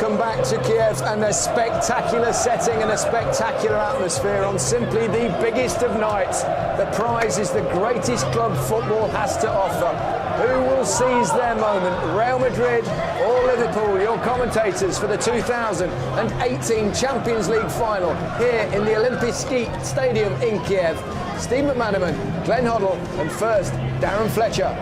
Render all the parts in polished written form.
welcome back to Kiev and a spectacular setting and a spectacular atmosphere on simply the biggest of nights. The prize is the greatest club football has to offer. Who will seize their moment? Real Madrid or Liverpool? Your commentators for the 2018 Champions League final here in the Olympic Stadium in Kiev. Steve McManaman, Glenn Hoddle, and first, Darren Fletcher.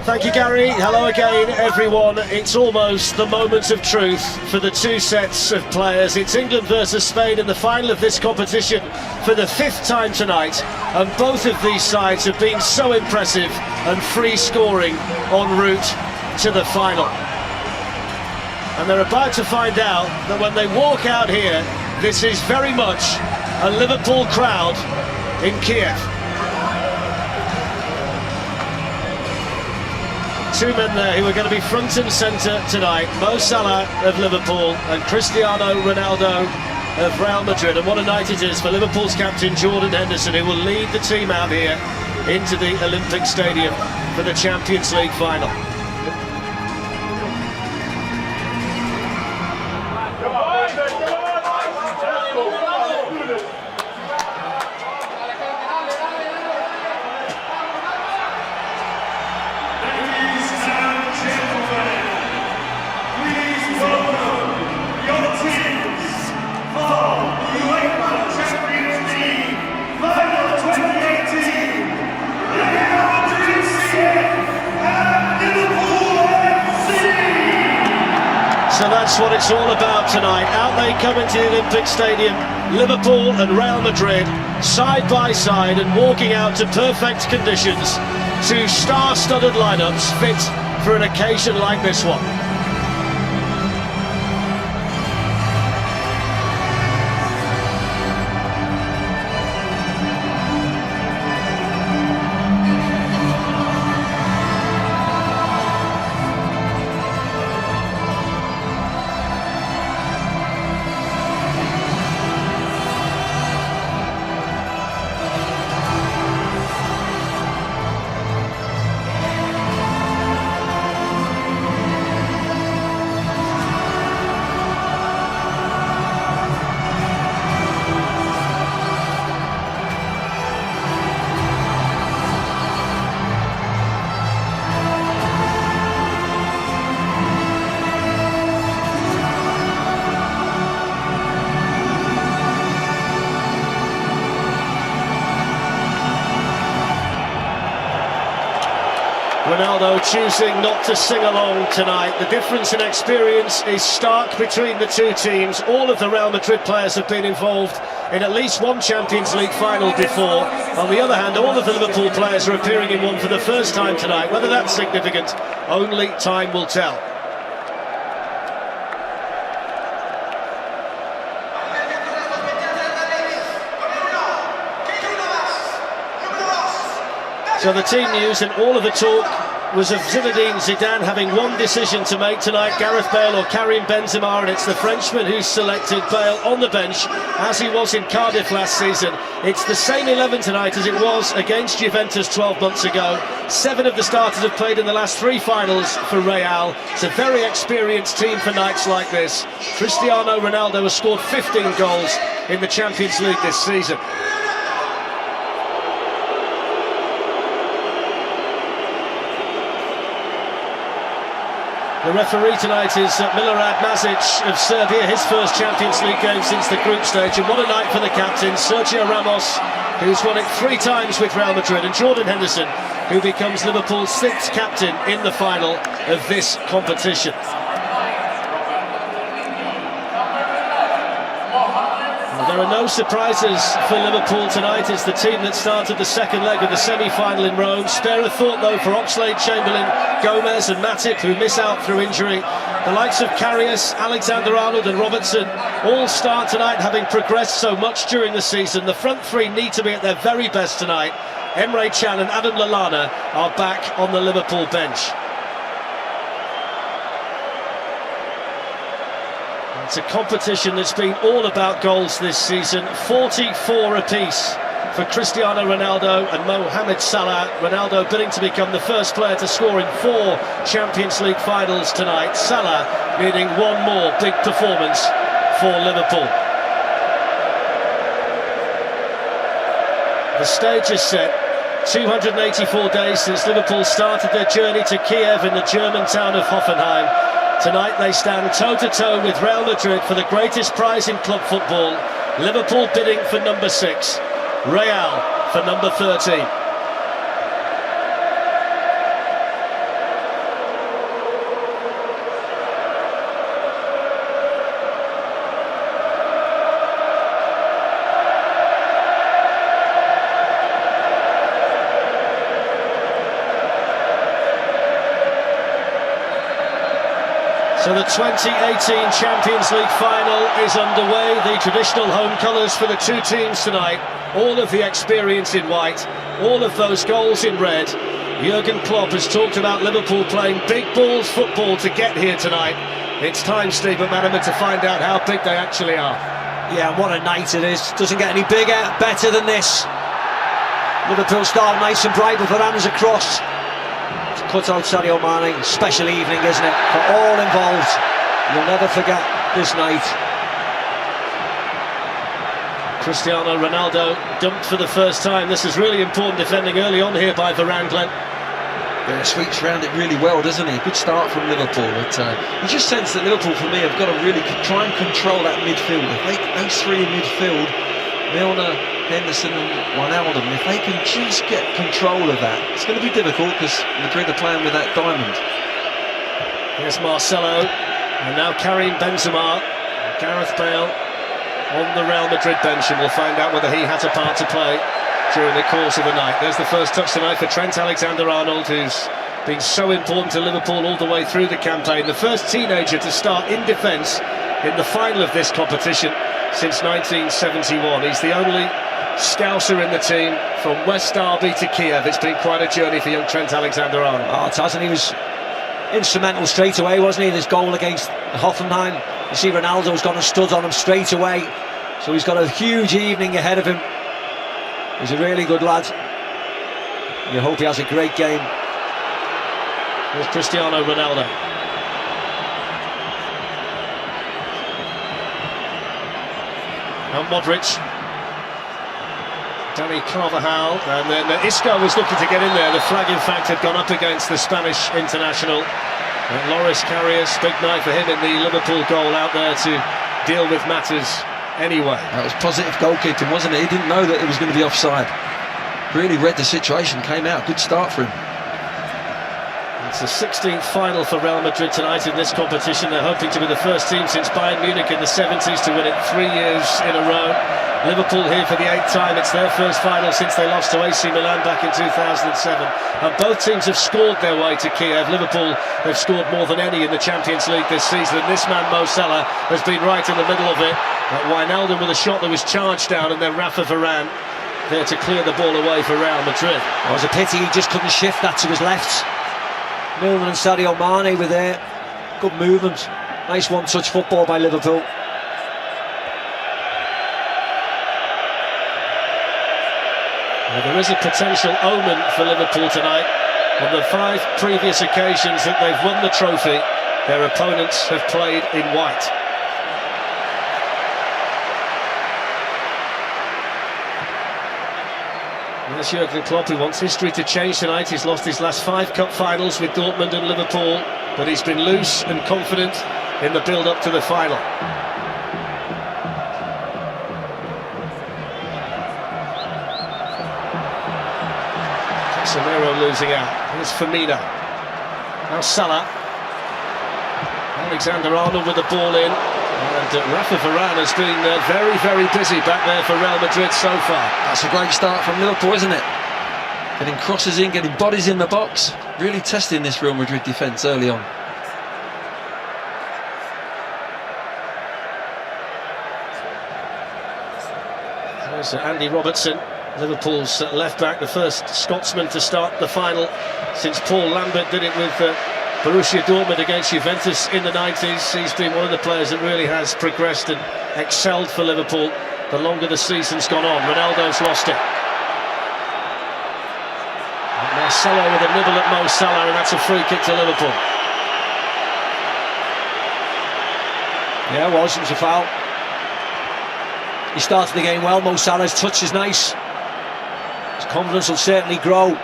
Thank you, Gary. Hello again, everyone. It's almost the moment of truth for the two sets of players. It's England versus Spain in the final of this competition for the 5th time tonight, and both of these sides have been so impressive and free scoring en route to the final. And they're about to find out that when they walk out here, this is very much a Liverpool crowd in Kiev. Two men there who are going to be front and centre tonight, Mo Salah of Liverpool and Cristiano Ronaldo of Real Madrid. And what a night it is for Liverpool's captain Jordan Henderson, who will lead the team out here into the Olympic Stadium for the Champions League final. So that's what it's all about tonight. Out they come into the Olympic Stadium, Liverpool and Real Madrid, side by side, and walking out to perfect conditions. Two star-studded lineups fit for an occasion like this one. Ronaldo choosing not to sing along tonight. The difference in experience is stark between the two teams. All of the Real Madrid players have been involved in at least one Champions League final before. On the other hand, all of the Liverpool players are appearing in one for the first time tonight. Whether that's significant, only time will tell. So the team news and all of the talk was of Zinedine Zidane having one decision to make tonight, Gareth Bale or Karim Benzema, and it's the Frenchman who's selected Bale on the bench, as he was in Cardiff last season. It's the same 11 tonight as it was against Juventus 12 months ago. 7 of the starters have played in the last 3 finals for Real. It's a very experienced team for nights like this. Cristiano Ronaldo has scored 15 goals in the Champions League this season. The referee tonight is Milorad Mazic of Serbia, his first Champions League game since the group stage. And what a night for the captain, Sergio Ramos, who's won it 3 times with Real Madrid, and Jordan Henderson, who becomes Liverpool's 6th captain in the final of this competition. There are no surprises for Liverpool tonight. It's the team that started the second leg of the semi-final in Rome. Spare a thought, though, for Oxlade-Chamberlain, Gomez and Matip, who miss out through injury. The likes of Karius, Alexander-Arnold and Robertson all start tonight, having progressed so much during the season. The front three need to be at their very best tonight. Emre Can and Adam Lallana are back on the Liverpool bench. It's a competition that's been all about goals this season, 44 apiece for Cristiano Ronaldo and Mohamed Salah. Ronaldo bidding to become the first player to score in 4 Champions League finals tonight. Salah needing one more big performance for Liverpool. The stage is set. 284 days since Liverpool started their journey to Kiev in the German town of Hoffenheim. Tonight they stand toe-to-toe with Real Madrid for the greatest prize in club football. Liverpool bidding for number 6, Real for number 13. So the 2018 Champions League final is underway. The traditional home colours for the two teams tonight. All of the experience in white, all of those goals in red. Jurgen Klopp has talked about Liverpool playing big balls football to get here tonight. It's time, Steve McManaman, to find out how big they actually are. Yeah, what a night it is. Doesn't get any bigger, better than this. Liverpool start nice and bright with Varane's across. Cut out Sadio Mane. Special evening, isn't it, for all involved. You'll never forget this night. Cristiano Ronaldo dumped for the first time. This is really important defending early on here by Varane, Glenn. Yeah, sweeps around it really well, doesn't he? Good start from Liverpool, but you just sense that Liverpool, for me, have got to really try and control that midfield. If they, those three in midfield, Milner, Henderson and Wijnaldum, if they can just get control of that, it's going to be difficult because Madrid are playing with that diamond. Here's Marcelo, and now Karim Benzema, Gareth Bale on the Real Madrid bench, and we'll find out whether he has a part to play during the course of the night. There's the first touch tonight for Trent Alexander-Arnold, who's been so important to Liverpool all the way through the campaign. The first teenager to start in defence in the final of this competition since 1971. He's the only Scouser in the team from West Derby to Kiev. It's been quite a journey for young Trent Alexander-Arnold. Oh, it hasn't. He was instrumental straight away, wasn't he, in his goal against Hoffenheim. You see Ronaldo's gone and stood on him straight away, so he's got a huge evening ahead of him. He's a really good lad. You hope he has a great game. Here's Cristiano Ronaldo. Now Modric, Dani Carvajal, and then Isco was looking to get in there. The flag, in fact, had gone up against the Spanish international. And Loris Karius, big night for him in the Liverpool goal, out there to deal with matters anyway. That was positive goalkeeping, wasn't it? He didn't know that it was going to be offside. Really read the situation, came out. Good start for him. It's the 16th final for Real Madrid tonight in this competition. They're hoping to be the first team since Bayern Munich in the 70s to win it 3 years in a row. Liverpool here for the 8th time. It's their first final since they lost to AC Milan back in 2007. And both teams have scored their way to Kiev. Liverpool have scored more than any in the Champions League this season. And this man, Mo Salah, has been right in the middle of it. Wijnaldum with a shot that was charged down, and then Rafa Varane there to clear the ball away for Real Madrid. It was a pity he just couldn't shift that to his left. Milner and Sadio Mane were there. Good movement. Nice one-touch football by Liverpool. Well, there is a potential omen for Liverpool tonight. On the 5 previous occasions that they've won the trophy, their opponents have played in white. There's Jurgen Klopp, who wants history to change tonight. He's lost his last 5 cup finals with Dortmund and Liverpool, but he's been loose and confident in the build-up to the final. Casemiro losing out. Here's Firmino. Now Salah. Alexander-Arnold with the ball in. And Rafa Varane has been very, very busy back there for Real Madrid so far. That's a great start from Liverpool, isn't it? Getting crosses in, getting bodies in the box. Really testing this Real Madrid defence early on. There's Andy Robertson, Liverpool's left-back, the first Scotsman to start the final since Paul Lambert did it with Borussia Dortmund against Juventus in the 90s. He's been one of the players that really has progressed and excelled for Liverpool the longer the season's gone on. Ronaldo's lost it. And Marcelo with a nibble at Mo Salah, and that's a free kick to Liverpool. Yeah, it was a foul. He started the game well. Mo Salah's touch is nice. His confidence will certainly grow.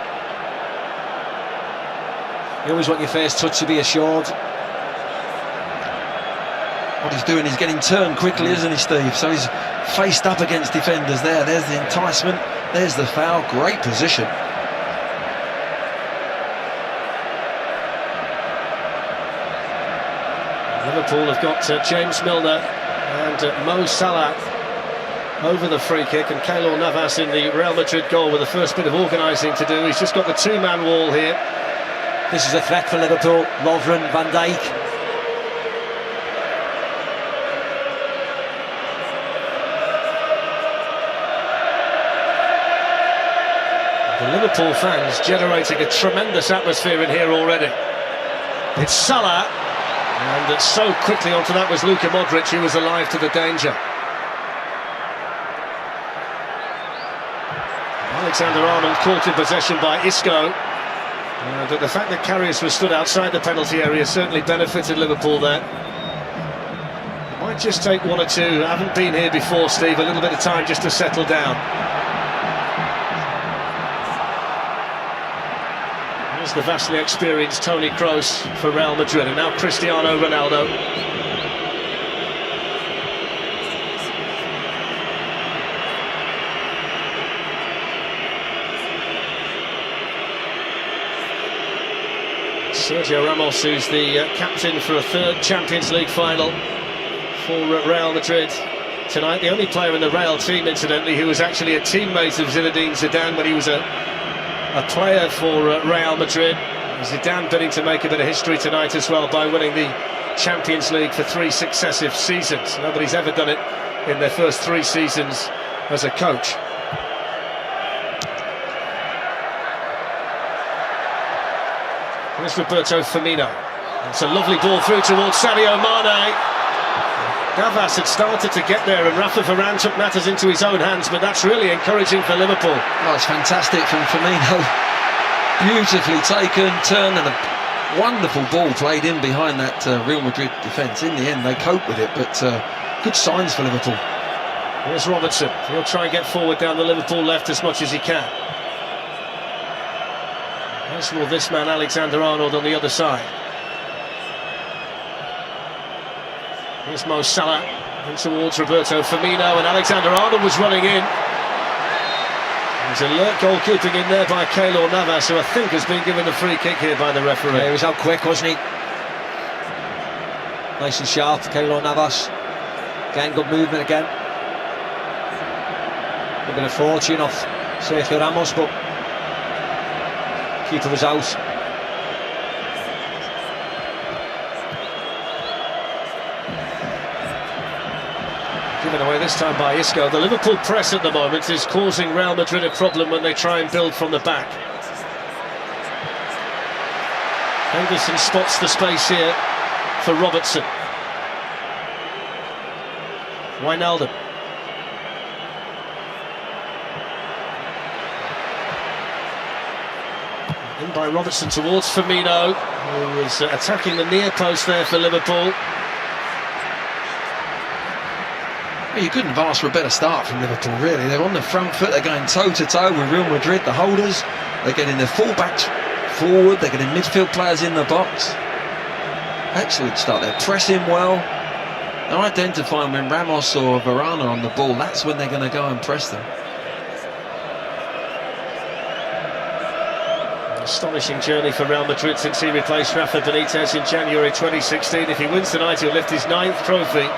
You always want your first touch to be assured. What he's doing is getting turned quickly, isn't he, Steve? So he's faced up against defenders there. There's the enticement, there's the foul. Great position. Liverpool have got James Milner and Mo Salah over the free kick, and Keylor Navas in the Real Madrid goal with the first bit of organising to do. He's just got the two-man wall here. This is a threat for Liverpool. Lovren, Van Dijk. The Liverpool fans generating a tremendous atmosphere in here already. It's Salah, and so quickly onto that was Luka Modric, who was alive to the danger. Alexander-Arnold caught in possession by Isco. But the fact that Karius was stood outside the penalty area certainly benefited Liverpool there. It might just take one or two. Haven't been here before, Steve. A little bit of time just to settle down. There's the vastly experienced Toni Kroos for Real Madrid, and now Cristiano Ronaldo. Sergio Ramos, who's the captain for a third Champions League final for Real Madrid tonight. The only player in the Real team, incidentally, who was actually a teammate of Zinedine Zidane when he was a player for Real Madrid. Zidane bidding to make a bit of history tonight as well by winning the Champions League for 3 successive seasons. Nobody's ever done it in their first 3 seasons as a coach. Here's Roberto Firmino. It's a lovely ball through towards Sadio Mane. Navas had started to get there, and Rafa Varane took matters into his own hands, but that's really encouraging for Liverpool. Oh, it's fantastic from Firmino. Beautifully taken, turned, and a wonderful ball played in behind that Real Madrid defence. In the end, they cope with it, but good signs for Liverpool. Here's Robertson. He'll try and get forward down the Liverpool left as much as he can. As will this man, Alexander-Arnold, on the other side. Here's Mo Salah in towards Roberto Firmino, and Alexander-Arnold was running in. There's alert goalkeeping in there by Keylor Navas, who I think has been given the free kick here by the referee. Yeah, he was out quick, wasn't he? Nice and sharp, Keylor Navas. Again, good movement again. A bit of fortune off Sergio Ramos, but keeper was out. Given away this time by Isco. The Liverpool press at the moment is causing Real Madrid a problem when they try and build from the back. Henderson spots the space here for Robertson. Wijnaldum. In by Robertson towards Firmino, who was attacking the near post there for Liverpool. Well, you couldn't have asked for a better start from Liverpool, really. They're on the front foot, they're going toe-to-toe with Real Madrid, the holders. They're getting their full-backs forward, they're getting midfield players in the box. Excellent start, they're pressing well. They're identifying when Ramos or Varane are on the ball, that's when they're going to go and press them. Astonishing journey for Real Madrid since he replaced Rafa Benitez in January 2016. If he wins tonight, he'll lift his 9th trophy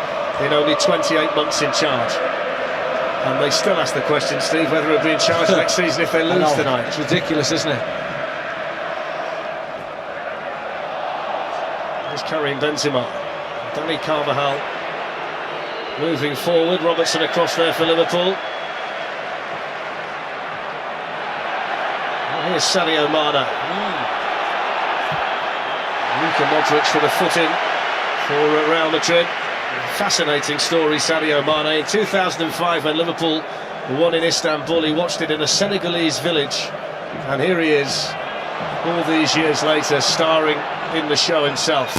in only 28 months in charge. And they still ask the question, Steve, whether he'll be in charge next season if they lose tonight. It's ridiculous, isn't it? There's Karim Benzema. Dani Carvajal moving forward. Robertson across there for Liverpool. And here's Sadio Mane. Luka Modric with a foot in for Real Madrid. Fascinating story, Sadio Mane. In 2005, when Liverpool won in Istanbul, he watched it in a Senegalese village, and here he is, all these years later, starring in the show himself.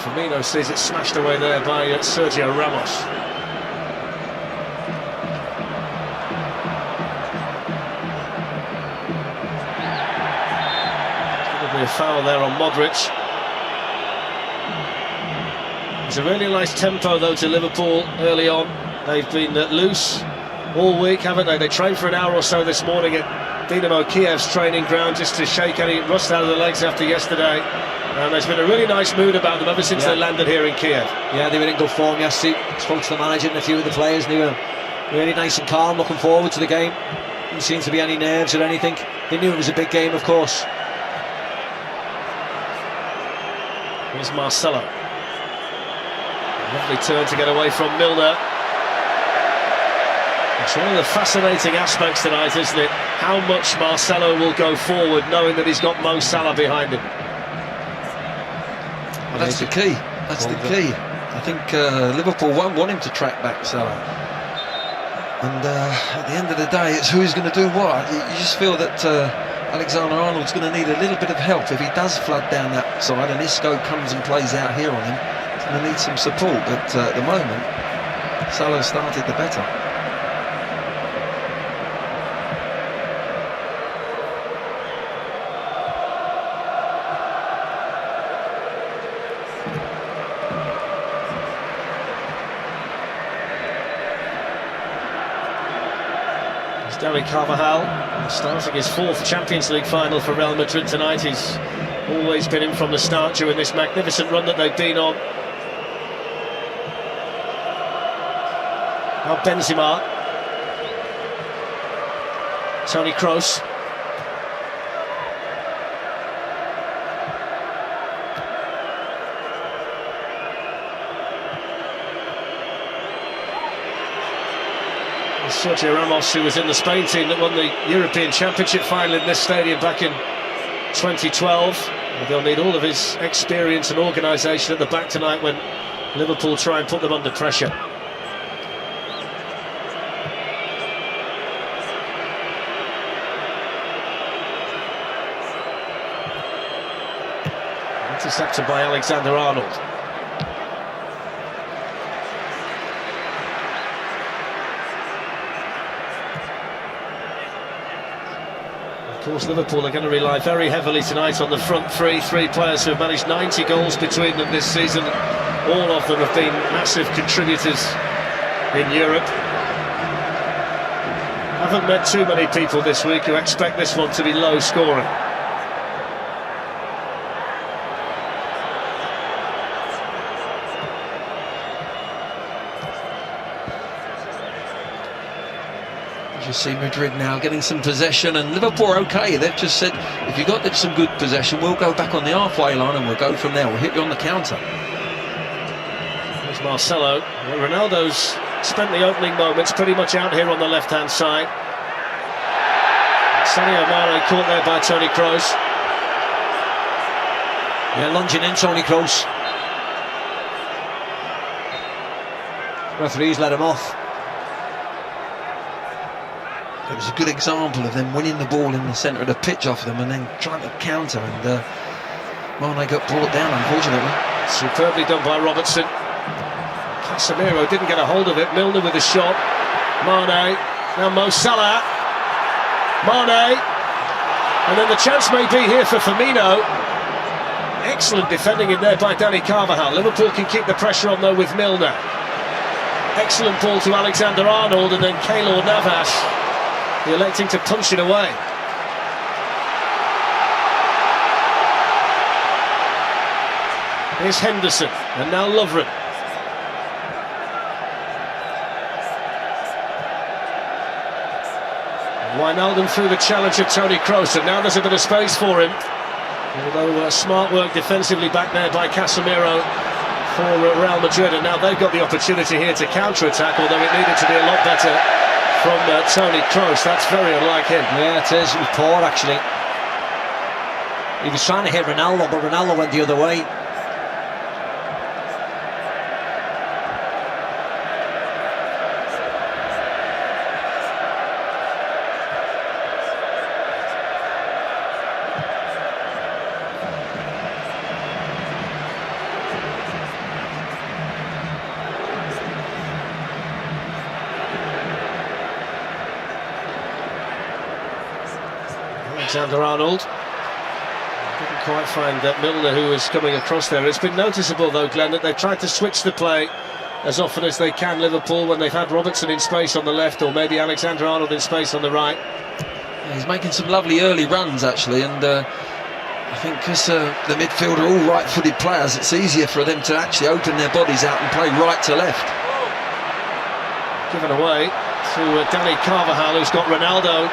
Firmino sees it smashed away there by Sergio Ramos. Probably a foul there on Modric. It's a really nice tempo though to Liverpool early on. They've been loose all week, haven't they? They trained for an hour or so this morning at Dynamo Kiev's training ground just to shake any rust out of the legs after yesterday. And there's been a really nice mood about them ever since they landed here in Kiev. Yeah, they were in good form yesterday. Spoke to the manager and a few of the players, and they were really nice and calm, looking forward to the game. Didn't seem to be any nerves or anything. They knew it was a big game, of course. Here's Marcelo. Lovely turn to get away from Milner. It's one of the fascinating aspects tonight, isn't it? How much Marcelo will go forward knowing that he's got Mo Salah behind him. Well, that's the key. That's the key. I think Liverpool won't want him to track back Salah. And at the end of the day, it's who's going to do what. You just feel that Alexander-Arnold's going to need a little bit of help if he does flood down that side and Isco comes and plays out here on him. He's going to need some support, but at the moment Salah started the better. Dani Carvajal starting his 4th Champions League final for Real Madrid tonight. He's always been in from the start during this magnificent run that they've been on. Now Benzema, Toni Kroos. Sergio Ramos, who was in the Spain team that won the European Championship final in this stadium back in 2012. They'll need all of his experience and organisation at the back tonight when Liverpool try and put them under pressure. Intercepted by Alexander-Arnold. Of course, Liverpool are going to rely very heavily tonight on the front three players who have managed 90 goals between them this season. All of them have been massive contributors in Europe. Haven't met too many people this week who expect this one to be low scoring. You see Madrid now getting some possession, and Liverpool are okay. They've just said, if you've got some good possession, we'll go back on the halfway line and we'll go from there. We'll hit you on the counter. There's Marcelo. Ronaldo's spent the opening moments pretty much out here on the left-hand side. Sadio Mane caught there by Toni Kroos. Yeah, lunging in, Toni Kroos. Referees let him off. It was a good example of them winning the ball in the centre of the pitch off them and then trying to counter, and Mane got brought down, unfortunately. Superbly done by Robertson. Casemiro didn't get a hold of it. Milner with a shot. Mane, now Mo Salah. Mane, and then the chance may be here for Firmino. Excellent defending in there by Dani Carvajal. Liverpool can keep the pressure on though with Milner. Excellent ball to Alexander-Arnold, and then Keylor Navas electing to punch it away. Here's Henderson, and now Lovren. Wijnaldum through the challenge of Toni Kroos, and now there's a bit of space for him. Although smart work defensively back there by Casemiro for Real Madrid, and now they've got the opportunity here to counter-attack, although it needed to be a lot better from Toni Kroos. That's very unlike him. Yeah, it is. It was poor, actually. He was trying to hit Ronaldo, but Ronaldo went the other way. Alexander-Arnold. Didn't quite find Milner, who was coming across there. It's been noticeable though, Glenn, that they've tried to switch the play as often as they can, Liverpool, when they've had Robertson in space on the left or maybe Alexander-Arnold in space on the right. Yeah, he's making some lovely early runs actually, and I think because the midfield are all right-footed players, it's easier for them to actually open their bodies out and play right to left. Given away to Danny Carvajal, who's got Ronaldo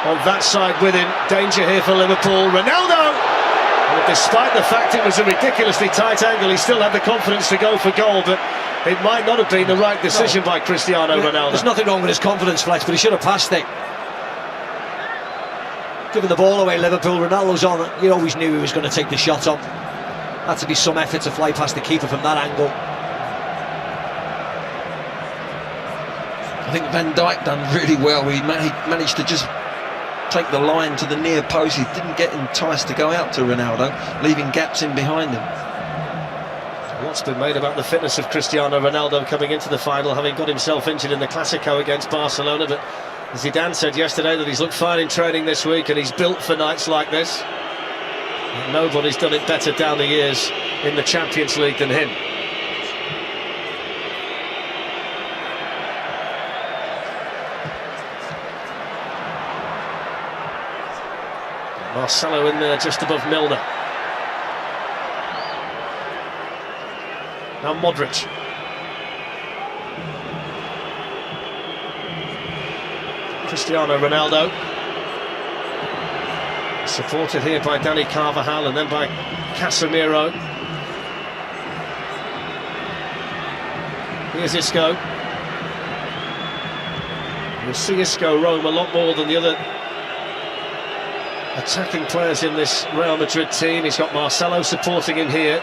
on that side with him. Danger here for Liverpool. Ronaldo! And despite the fact it was a ridiculously tight angle, he still had the confidence to go for goal, but it might not have been the right decision by Cristiano Ronaldo. There's nothing wrong with his confidence, Flex, but he should have passed it. Giving the ball away, Liverpool. Ronaldo's on. You always knew he was going to take the shot on. Had to be some effort to fly past the keeper from that angle. I think Van Dijk done really well. He managed to just take the line to the near post. He didn't get enticed to go out to Ronaldo, leaving gaps in behind him. What's been made about the fitness of Cristiano Ronaldo coming into the final, having got himself injured in the Clasico against Barcelona, but Zidane said yesterday that he's looked fine in training this week and he's built for nights like this. And nobody's done it better down the years in the Champions League than him. Marcelo in there just above Milner. Now Modric. Cristiano Ronaldo. Supported here by Danny Carvajal and then by Casemiro. Here's Isco. You'll see Isco roam a lot more than the other attacking players in this Real Madrid team. He's got Marcelo supporting him here.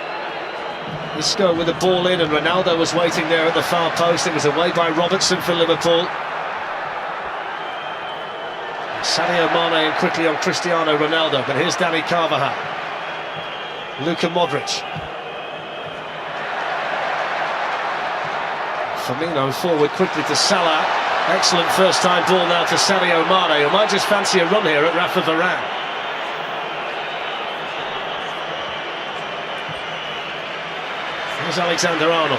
Isco with the ball in, and Ronaldo was waiting there at the far post. It was away by Robertson for Liverpool. Sadio Mane in quickly on Cristiano Ronaldo, but here's Danny Carvajal. Luka Modric. Firmino forward quickly to Salah. Excellent first time ball now to Sadio Mane, who might just fancy a run here at Rafa Varane. Here's Alexander-Arnold.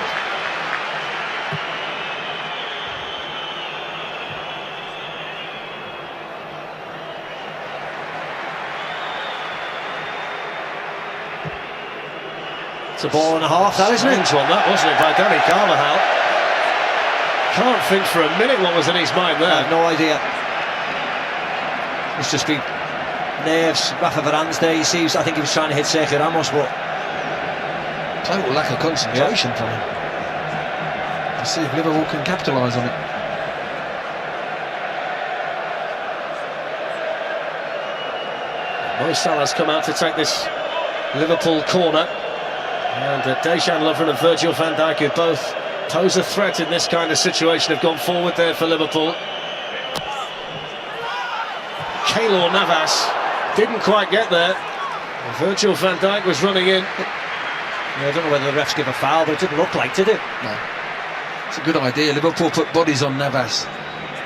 It's a ball and a half, that isn't it? Strange one, that wasn't it, by Danny Carvajal. Can't think for a minute what was in his mind there. I have no idea. It's just been nerves. Rafa Varane's there, he sees. I think he was trying to hit Sergio Ramos, but total lack of concentration from him. Let's see if Liverpool can capitalise on it. Mo Salah's come out to take this Liverpool corner, and Dejan Lovren and Virgil van Dijk, who both pose a threat in this kind of situation, have gone forward there for Liverpool. Keylor Navas didn't quite get there. Virgil van Dijk was running in. yeah, I don't know whether the refs give a foul, but it didn't look like, did it? No. It's a good idea. Liverpool put bodies on Navas.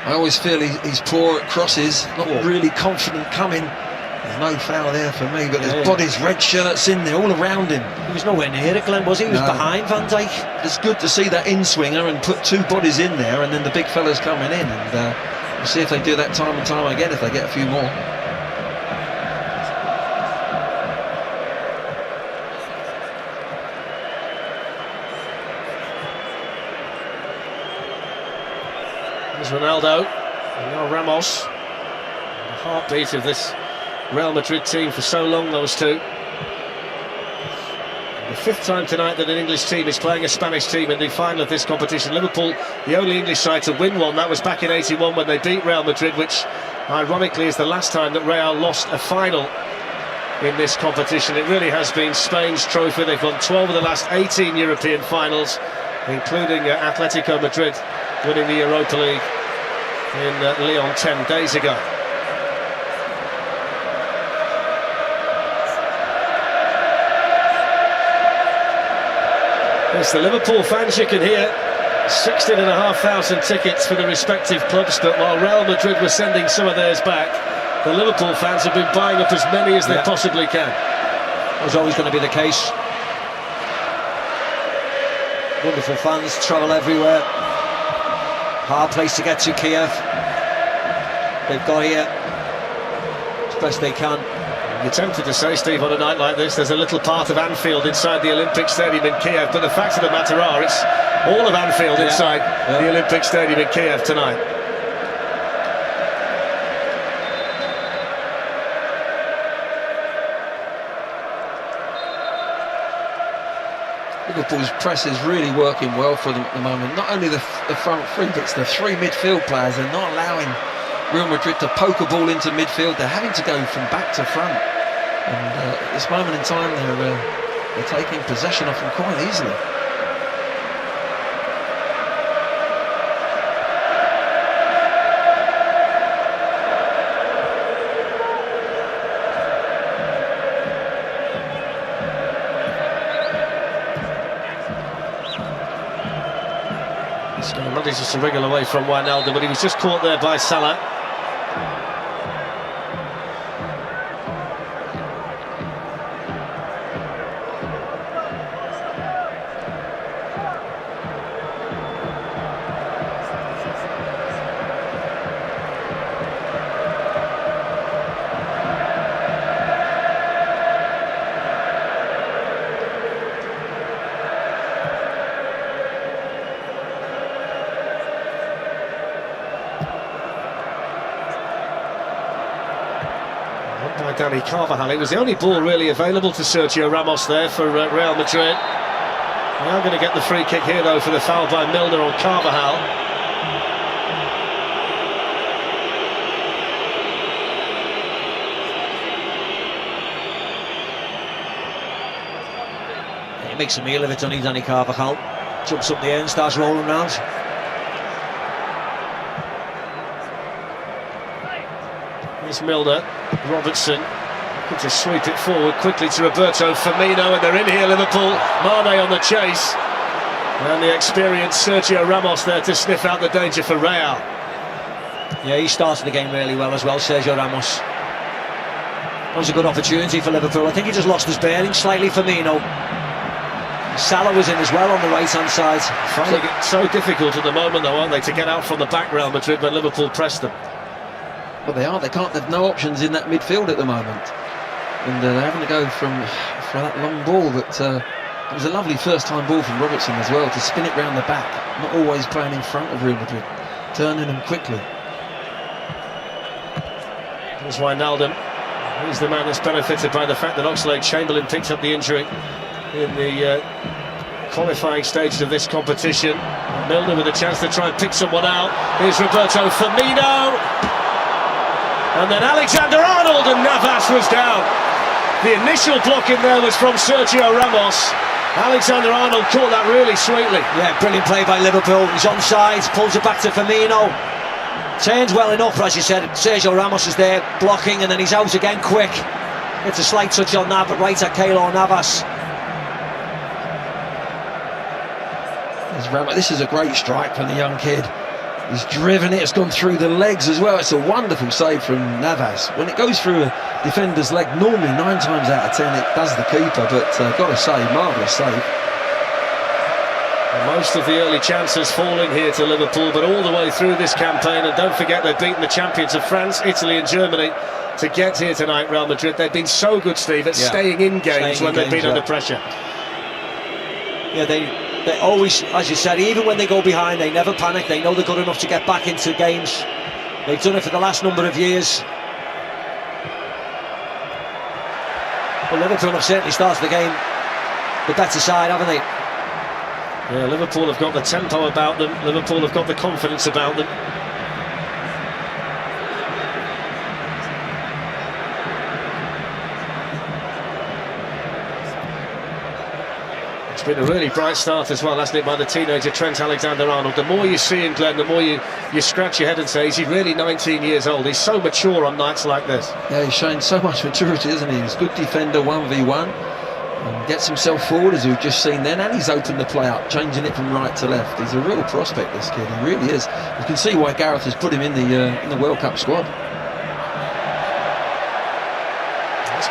I always feel he's poor at crosses, not really confident coming. There's no foul there for me, but there's bodies, red shirts in there, all around him. He was nowhere near it, Glenn, was he? He was behind Van Dijk. It's good to see that in-swinger and put two bodies in there, and then the big fellas coming in, and we'll see if they do that time and time again, if they get a few more. There's Ronaldo, and now Ramos. The heartbeat of this Real Madrid team for so long, those two. The fifth time tonight that an English team is playing a Spanish team in the final of this competition. Liverpool, the only English side to win one. That was back in '81 when they beat Real Madrid, which ironically is the last time that Real lost a final in this competition. It really has been Spain's trophy. They've won 12 of the last 18 European finals, including Atletico Madrid winning the Europa League in Lyon 10 days ago. It's the Liverpool fans you can hear. 16,500 tickets for the respective clubs, but while Real Madrid were sending some of theirs back, the Liverpool fans have been buying up as many as they possibly can. That was always going to be the case. Wonderful fans, travel everywhere. Hard place to get to, Kiev. They've got here as best they can. You're tempted to say, Steve, on a night like this, there's a little part of Anfield inside the Olympic Stadium in Kiev, but the facts of the matter are, it's all of Anfield inside the Olympic Stadium in Kiev tonight. Liverpool's press is really working well for them at the moment. Not only the front three, but it's the three midfield players. They're not allowing Real Madrid to poke a ball into midfield. They're having to go from back to front. And at this moment in time, they're taking possession of them quite easily. Manages to wriggle away from Wijnaldum, but he was just caught there by Salah. By Dani Carvajal. It was the only ball really available to Sergio Ramos there for Real Madrid. Now going to get the free kick here though for the foul by Milner on Carvajal. He makes a meal of it, doesn't he, Dani Carvajal? Jumps up the air and starts rolling around. Here's Milner. Robertson looking to sweep it forward quickly to Roberto Firmino, and they're in here, Liverpool. Mane on the chase, and the experienced Sergio Ramos there to sniff out the danger for Real. Yeah, he started the game really well as well, Sergio Ramos. That was a good opportunity for Liverpool. I think he just lost his bearing slightly, Firmino. Salah was in as well on the right-hand side. Finding it so difficult at the moment though, aren't they, to get out from the back, Real Madrid, when Liverpool pressed them. Well, they are. They've no options in that midfield at the moment, and they're having to go for that long ball. But it was a lovely first-time ball from Robertson as well to spin it round the back. Not always playing in front of Real Madrid, turning them quickly. There's Wijnaldum. He's the man that's benefited by the fact that Oxlade-Chamberlain picked up the injury in the qualifying stages of this competition. Milner with a chance to try and pick someone out. Here's Roberto Firmino. And then Alexander-Arnold, and Navas was down. The initial block in there was from Sergio Ramos. Alexander-Arnold caught that really sweetly. Yeah, brilliant play by Liverpool. He's onside, pulls it back to Firmino. Turns well enough, as you said. Sergio Ramos is there blocking, and then he's out again quick. It's a slight touch on that, but right at Keylor Navas. This is a great strike from the young kid. He's driven it, it's gone through the legs as well. It's a wonderful save from Navas. When it goes through a defender's leg, normally 9 times out of 10 it does the keeper, but got to say, marvellous save. And most of the early chances falling here to Liverpool, but all the way through this campaign, and don't forget they've beaten the champions of France, Italy and Germany to get here tonight, Real Madrid. They've been so good, Steve, at staying in games when they've been under pressure. Yeah, they always, as you said, even when they go behind, they never panic. They know they're good enough to get back into games. They've done it for the last number of years. But Liverpool have certainly started the game the better side, haven't they? Yeah, Liverpool have got the tempo about them. Liverpool have got the confidence about them. It's been a really bright start as well, hasn't it, by the teenager Trent Alexander-Arnold. The more you see him, Glenn, the more you scratch your head and say, is he really 19 years old? He's so mature on nights like this. Yeah, he's showing so much maturity, isn't he? He's a good defender, 1v1. And gets himself forward, as we've just seen then, and he's opened the play up, changing it from right to left. He's a real prospect, this kid. He really is. You can see why Gareth has put him in the World Cup squad.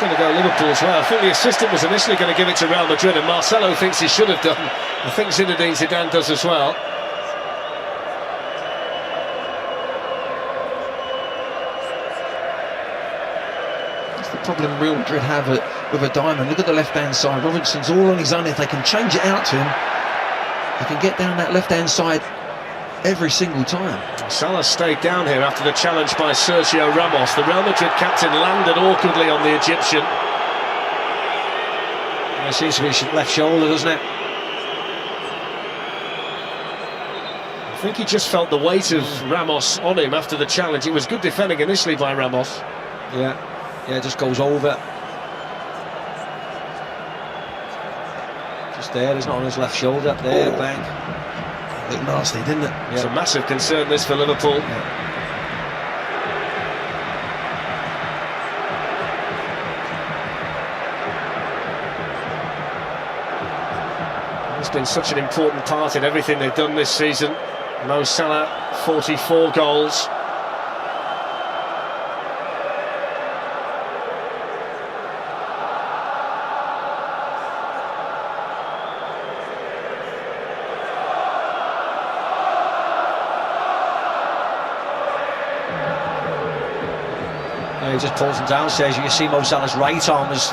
going to go Liverpool's way. I think the assistant was initially going to give it to Real Madrid, and Marcelo thinks he should have done. I think Zinedine Zidane does as well. That's the problem Real Madrid have with a diamond. Look at the left-hand side. Robinson's all on his own. If they can change it out to him, they can get down that left-hand side every single time. Salah stayed down here after the challenge by Sergio Ramos. The Real Madrid captain landed awkwardly on the Egyptian. It seems to be left shoulder, doesn't it? I think he just felt the weight of Ramos on him after the challenge. It was good defending initially by Ramos. Yeah, it just goes over. Just there, it's not on his left shoulder. There, bang. Looked nasty, didn't it? It's a massive concern, this, for Liverpool. It's been such an important part in everything they've done this season. Mo Salah, 44 goals. He just pulls him downstairs. You can see Mo Salah's right arm is...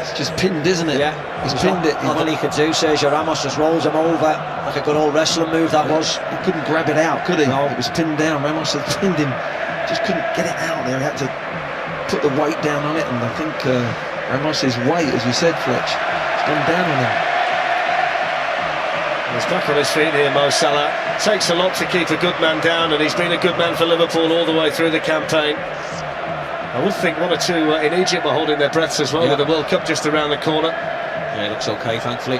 It's just pinned, isn't it? Yeah, he's pinned it. Nothing he could do. Sergio Ramos just rolls him over like a good old wrestling move that was. He couldn't grab it out, could he? No. It was pinned down. Ramos had pinned him, just couldn't get it out there. He had to put the weight down on it, and I think Ramos's weight, as you said, Fletch, has gone down on him. He's back on his feet here, Mo Salah. Takes a lot to keep a good man down, and he's been a good man for Liverpool all the way through the campaign. I would think one or two in Egypt were holding their breaths as well, with the World Cup just around the corner. Yeah, it looks okay, thankfully.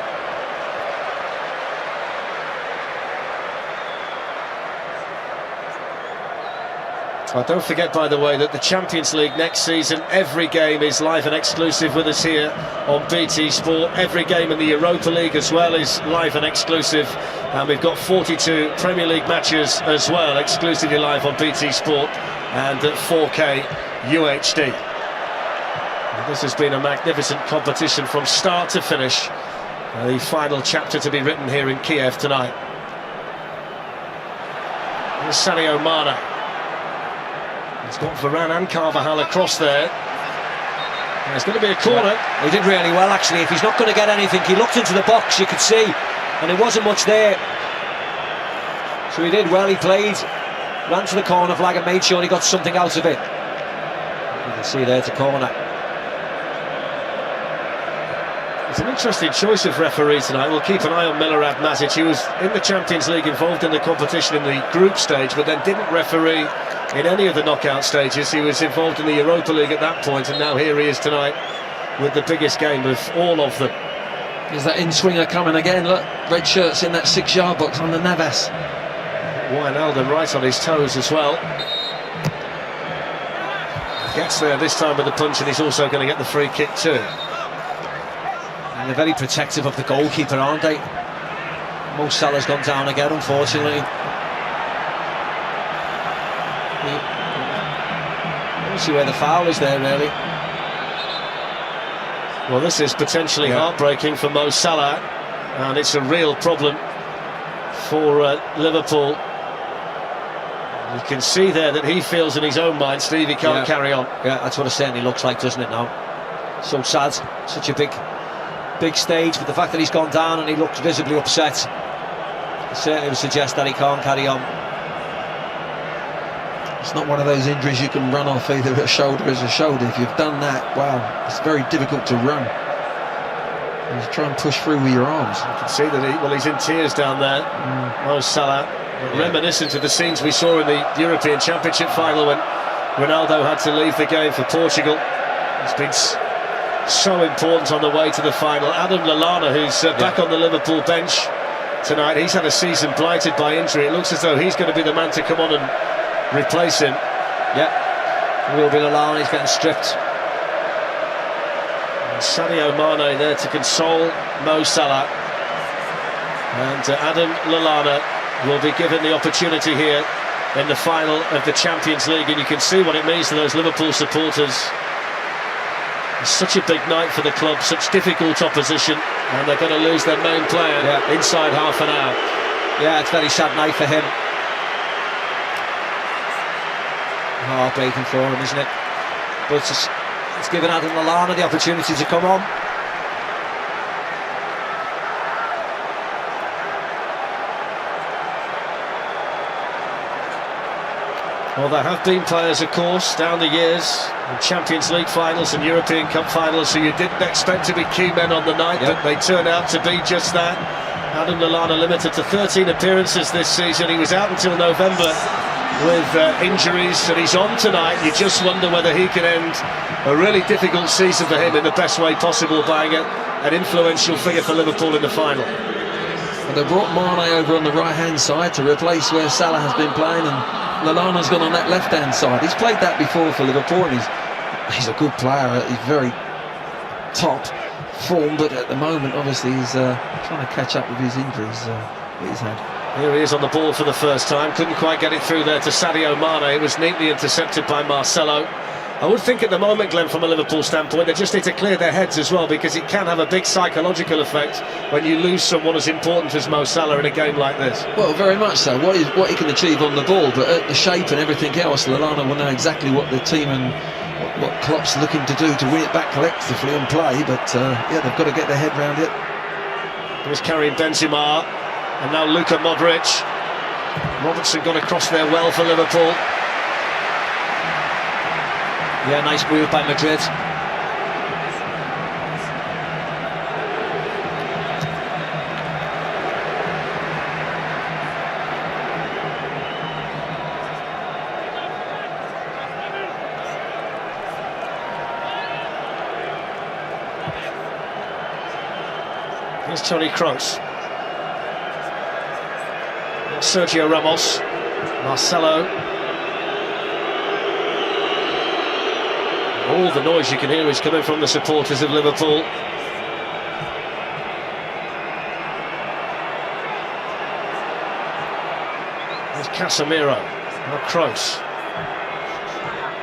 Well, don't forget, by the way, that the Champions League next season, every game is live and exclusive with us here on BT Sport. Every game in the Europa League as well is live and exclusive. And we've got 42 Premier League matches as well, exclusively live on BT Sport and at 4K UHD. And this has been a magnificent competition from start to finish. The final chapter to be written here in Kiev tonight. Here's Sadio Mane. He's got Varane and Carvajal across there. There's going to be a corner. Yeah, he did really well, actually. If he's not going to get anything, he looked into the box, you could see, and there wasn't much there. So he did well, he played, ran to the corner flag and made sure he got something out of it. You can see there, it's a corner. It's an interesting choice of referee tonight. We'll keep an eye on Milorad Matic. He was in the Champions League, involved in the competition in the group stage, but then didn't referee in any of the knockout stages. He was involved in the Europa League at that point, and now here he is tonight with the biggest game of all of them. Is that in-swinger coming again? Look, red shirt's in that 6-yard box on the Navas. Wijnaldum right on his toes as well. Gets there this time with the punch, and he's also going to get the free kick too. And they're very protective of the goalkeeper, aren't they? Mo Salah's gone down again, unfortunately. I don't see where the foul is there, really. Well, this is potentially heartbreaking for Mo Salah, and it's a real problem for Liverpool. You can see there that he feels in his own mind, Steve, he can't carry on. Yeah, that's what it certainly looks like, doesn't it now? So sad, such a big stage, but the fact that he's gone down and he looks visibly upset, it certainly would suggest that he can't carry on. It's not one of those injuries you can run off. Either a shoulder is a shoulder. If you've done that, wow, it's very difficult to run. You try and push through with your arms. You can see that he's in tears down there. Mo Salah, reminiscent of the scenes we saw in the European Championship final when Ronaldo had to leave the game for Portugal. It's been so important on the way to the final. Adam Lallana, who's back on the Liverpool bench tonight, he's had a season blighted by injury. It looks as though he's going to be the man to come on and replace him. Yeah, it will be Lallana, he's getting stripped. And Sadio Mane there to console Mo Salah. And Adam Lallana will be given the opportunity here in the final of the Champions League, and you can see what it means to those Liverpool supporters It's such a big night for the club, such difficult opposition, and they're going to lose their main player inside half an hour. Yeah, it's a very sad night for him. Heartbreaking for him, isn't it? But it's given Adam Lallana the opportunity to come on. Well, there have been players, of course, down the years in Champions League finals and European Cup finals who you didn't expect to be key men on the night, but they turned out to be just that. Adam Lallana limited to 13 appearances this season. He was out until November with injuries, and he's on tonight. You just wonder whether he can end a really difficult season for him in the best way possible by an influential figure for Liverpool in the final. Well, they brought Mane over on the right-hand side to replace where Salah has been playing, and Lallana's gone on that left-hand side. He's played that before for Liverpool, and he's a good player. He's very top form, but at the moment, obviously, he's trying to catch up with his injuries that he's had. Here he is on the ball for the first time. Couldn't quite get it through there to Sadio Mane. It was neatly intercepted by Marcelo. I would think at the moment, Glenn, from a Liverpool standpoint, they just need to clear their heads as well, because it can have a big psychological effect when you lose someone as important as Mo Salah in a game like this. Well, very much so. What he can achieve on the ball, but at the shape and everything else, Lallana will know exactly what the team and what Klopp's looking to do to win it back collectively and play. But yeah, they've got to get their head round it. Here's Karim Benzema, and now Luka Modric. Robertson got across there well for Liverpool. Yeah, nice move by Madrid. Here's Toni Kroos. Sergio Ramos. Marcelo. All the noise you can hear is coming from the supporters of Liverpool. There's Casemiro. Now Kroos.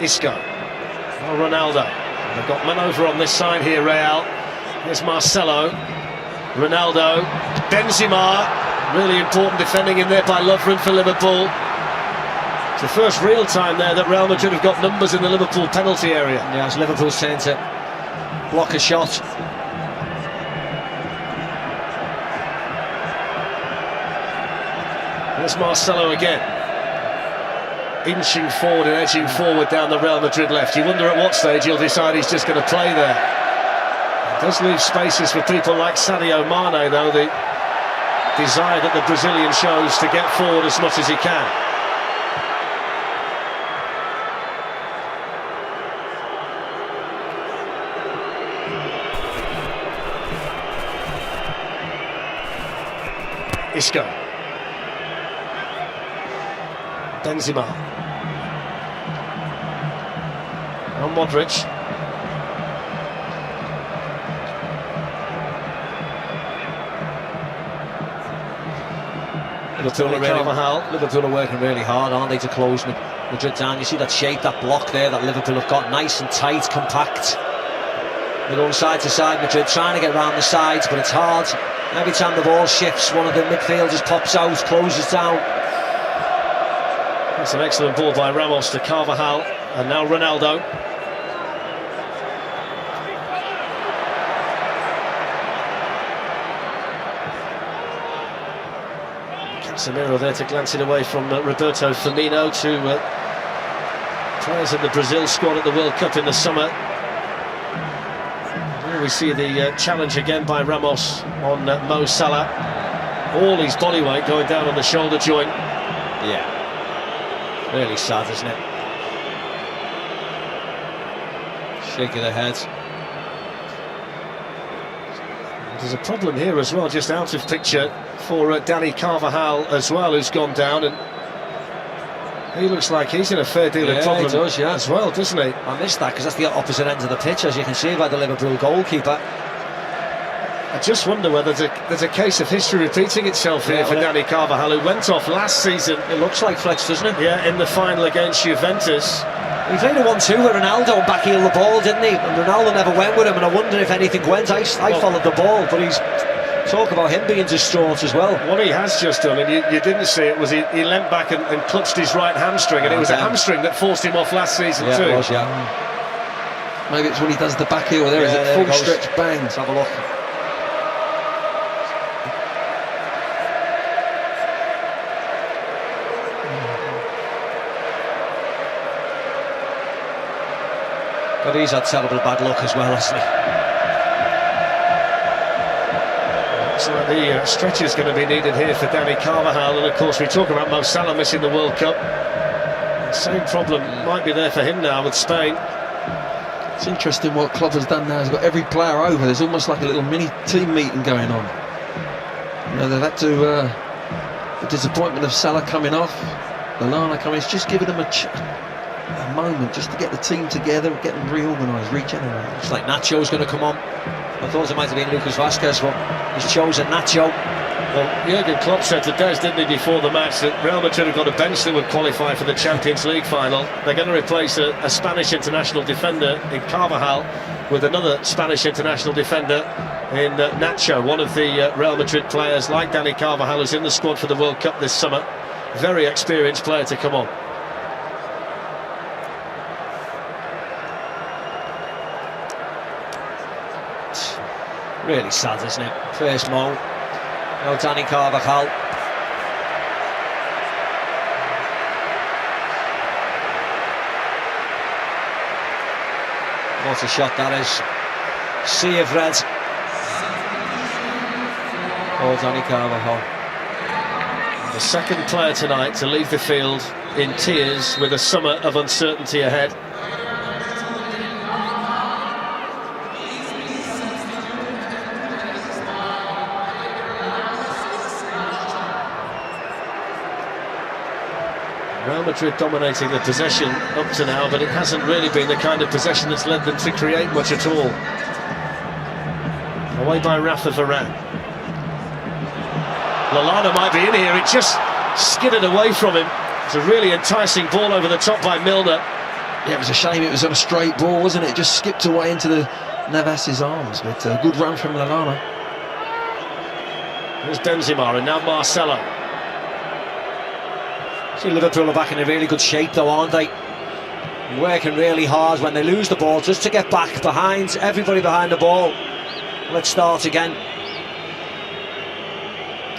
Isco. Now Ronaldo. They've got men over on this side here, Real. Here's Marcelo. Ronaldo. Benzema. Really important defending in there by Lovren for Liverpool. It's the first real time there that Real Madrid have got numbers in the Liverpool penalty area. Yeah, it's Liverpool's turn to block a shot. There's Marcelo again. Inching forward and edging forward down the Real Madrid left. You wonder at what stage he'll decide he's just going to play there. It does leave spaces for people like Sadio Mane, though, the desire that the Brazilian shows to get forward as much as he can. Isco. Benzema. And Modric. Liverpool are working really hard, aren't they, to close Madrid down. You see that shape, that block there that Liverpool have got, nice and tight, compact. They're going side to side, Madrid trying to get around the sides, but it's hard. Every time the ball shifts, one of the midfielders pops out, closes down. That's an excellent ball by Ramos to Carvajal, and now Ronaldo. Casemiro there to glance it away from Roberto Firmino to players in the Brazil squad at the World Cup in the summer. Here we see the challenge again by Ramos on Mo Salah. All his body weight going down on the shoulder joint. Yeah. Really sad, isn't it? Shaking their heads. There's a problem here as well, just out of picture for Dani Carvajal as well, who's gone down, and he looks like he's in a fair deal of problem as well, doesn't he? I missed that because that's the opposite end of the pitch, as you can see by the Liverpool goalkeeper. I just wonder whether there's a case of history repeating itself here for Dani Carvajal, who went off last season. It looks like Flex, doesn't it? Yeah, in the final against Juventus. He played a 1-2 with Ronaldo and backheeled the ball, didn't he? And Ronaldo never went with him, and I wonder if anything went. I followed the ball, but he's talk about him being distraught as well. What he has just done, and you didn't see it, was he leant back and clutched his right hamstring, and it was a hamstring that forced him off last season too. It was, Maybe it's when he does the back heel. There is a full stretch bang. Let's have a look. But he's had terrible bad luck as well, hasn't he? So the stretch is going to be needed here for Dani Carvajal, and of course we talk about Mo Salah missing the World Cup. The same problem might be there for him now with Spain. It's interesting what Klopp has done now. He's got every player over. There's almost like a little mini team meeting going on. You know, they've had to the disappointment of Salah coming off, Lallana coming. It's just giving them a moment just to get the team together, get them reorganised, regenerate. It's like Nacho's going to come on. I thought it might have been Lucas Vazquez, but he's chosen Nacho. Well, Jurgen Klopp said to Des, didn't he, before the match, that Real Madrid have got a bench that would qualify for the Champions League final. They're going to replace a Spanish international defender in Carvajal with another Spanish international defender in Nacho, one of the Real Madrid players like Dani Carvajal, who's in the squad for the World Cup this summer. Very experienced player to come on. Really sad, isn't it? First Mo, now Dani Carvajal. What a shot that is. Sea of red. Oh, Dani Carvajal. The second player tonight to leave the field in tears with a summer of uncertainty ahead. Real Madrid dominating the possession up to now, but it hasn't really been the kind of possession that's led them to create much at all. Away by Rafa Varane. Lallana might be in here, it just skidded away from him. It's a really enticing ball over the top by Milner. Yeah, it was a shame it was on a straight ball, wasn't it? It just skipped away into the Navas's arms, but a good run from Lallana. There's Benzema and now Marcelo. See, Liverpool are back in a really good shape though, aren't they? Working really hard when they lose the ball just to get back behind, everybody behind the ball. Let's start again.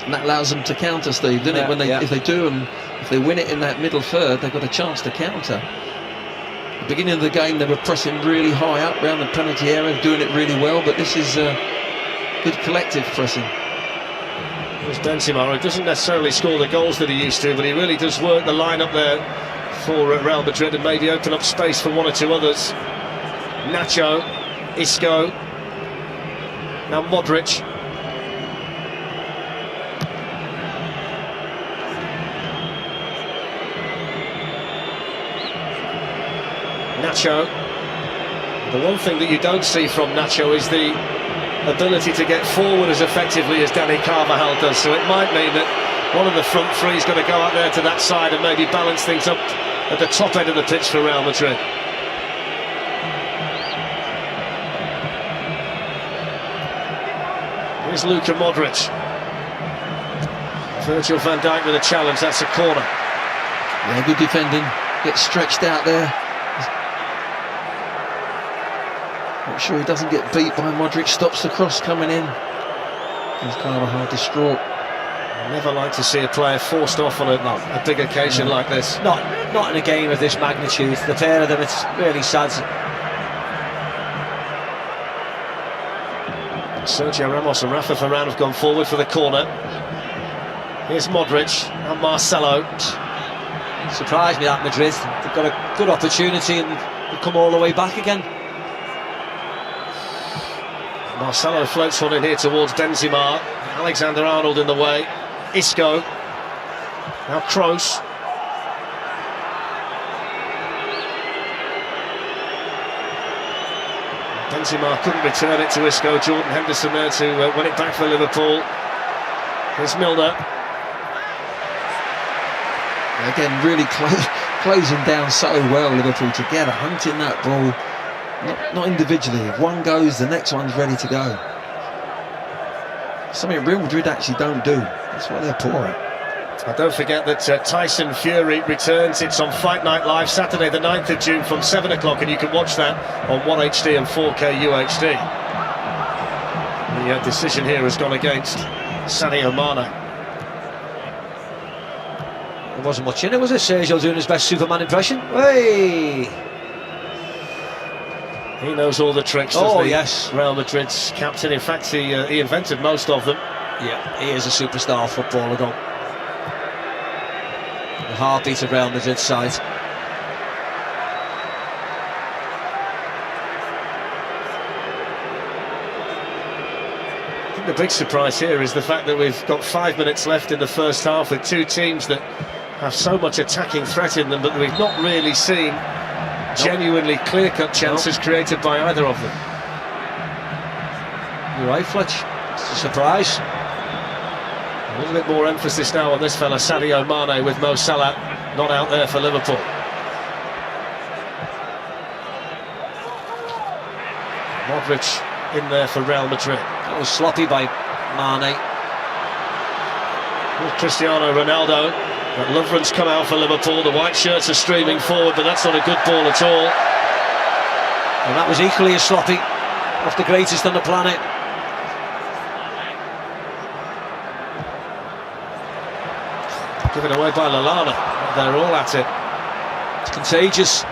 And that allows them to counter, Steve, doesn't it? When they, if they do, and if they win it in that middle third, they've got a chance to counter. At the beginning of the game, they were pressing really high up around the penalty area, doing it really well, but this is good collective pressing. There's Benzema, who doesn't necessarily score the goals that he used to, but he really does work the line up there for Real Madrid and maybe open up space for one or two others. Nacho, Isco, now Modric. Nacho. The one thing that you don't see from Nacho is the ability to get forward as effectively as Dani Carvajal does, so it might mean that one of the front three is going to go out there to that side and maybe balance things up at the top end of the pitch for Real Madrid. Here's Luka Modric. Virgil van Dijk with a challenge, that's a corner. Yeah, good defending, gets stretched out there. Not sure he doesn't get beat by Modric, stops the cross coming in. He's Carvajal distraught. I never like to see a player forced off on a big occasion like this. Not in a game of this magnitude. The pair of them, it's really sad. Sergio Ramos and Rafa Varane have gone forward for the corner. Here's Modric and Marcelo. Surprised me that Madrid. They've got a good opportunity and they've come all the way back again. Marcelo floats one in here towards Benzema. Alexander-Arnold in the way. Isco. Now Kroos. Benzema couldn't return it to Isco. Jordan Henderson there to win it back for Liverpool. Here's Milner. Again, really closing down so well, Liverpool together, hunting that ball, not individually. If one goes, the next one's ready to go. Something Real Madrid actually don't do. That's what they're poor at. And don't forget that Tyson Fury returns. It's on Fight Night Live, Saturday the 9th of June from 7 o'clock, and you can watch that on 1HD and 4K UHD. The decision here has gone against Sadio Mane. There wasn't much in it, was it? Sergio doing his best Superman impression. Hey! He knows all the tricks, doesn't he? Yes. Real Madrid's captain. In fact, he invented most of them. Yeah, he is a superstar footballer, though. The heartbeat of Real Madrid's side. I think the big surprise here is the fact that we've got 5 minutes left in the first half with two teams that have so much attacking threat in them, but we've not really seen genuinely clear-cut chances created by either of them. You're right, Fletch. It's a surprise. A little bit more emphasis now on this fella, Sadio Mane, with Mo Salah not out there for Liverpool. Modric in there for Real Madrid. That was sloppy by Mane. With Cristiano Ronaldo. But Lovren's come out for Liverpool. The white shirts are streaming forward, but that's not a good ball at all. And that was equally as sloppy. Off the greatest on the planet. Given away by Lallana. They're all at it. It's contagious.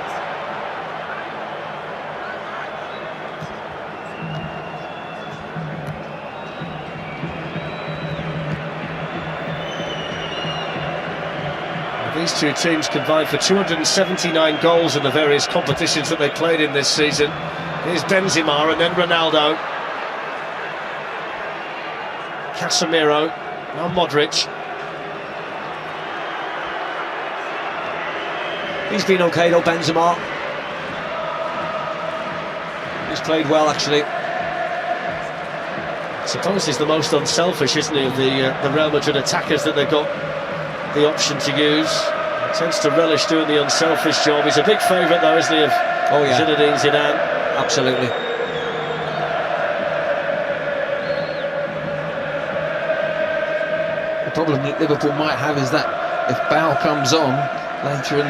These two teams combined for 279 goals in the various competitions that they played in this season. Here's Benzema and then Ronaldo. Casemiro, now Modric. He's been okay though, Benzema. He's played well, actually. I suppose he's the most unselfish, isn't he, of the Real Madrid attackers that they've got the option to use. He tends to relish doing the unselfish job. He's a big favourite though, isn't he, of Zinedine Zidane. Absolutely. The problem that Liverpool might have is that if Bale comes on later in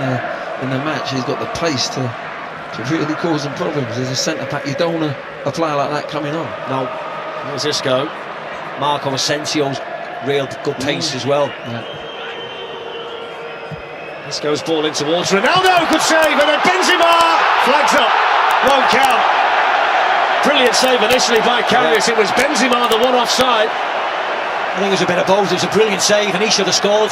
the match, he's got the pace to really cause them problems. There's a centre-back, you don't want a player like that coming on. No. Here's Isco. Marco Asensio's real good pace as well. Yeah. Isco's ball in towards Ronaldo, good save, and then Benzema flags up, won't count. Brilliant save initially by Karius. It was Benzema the one offside. I think it was a bit of both. It was a brilliant save and he should have scored.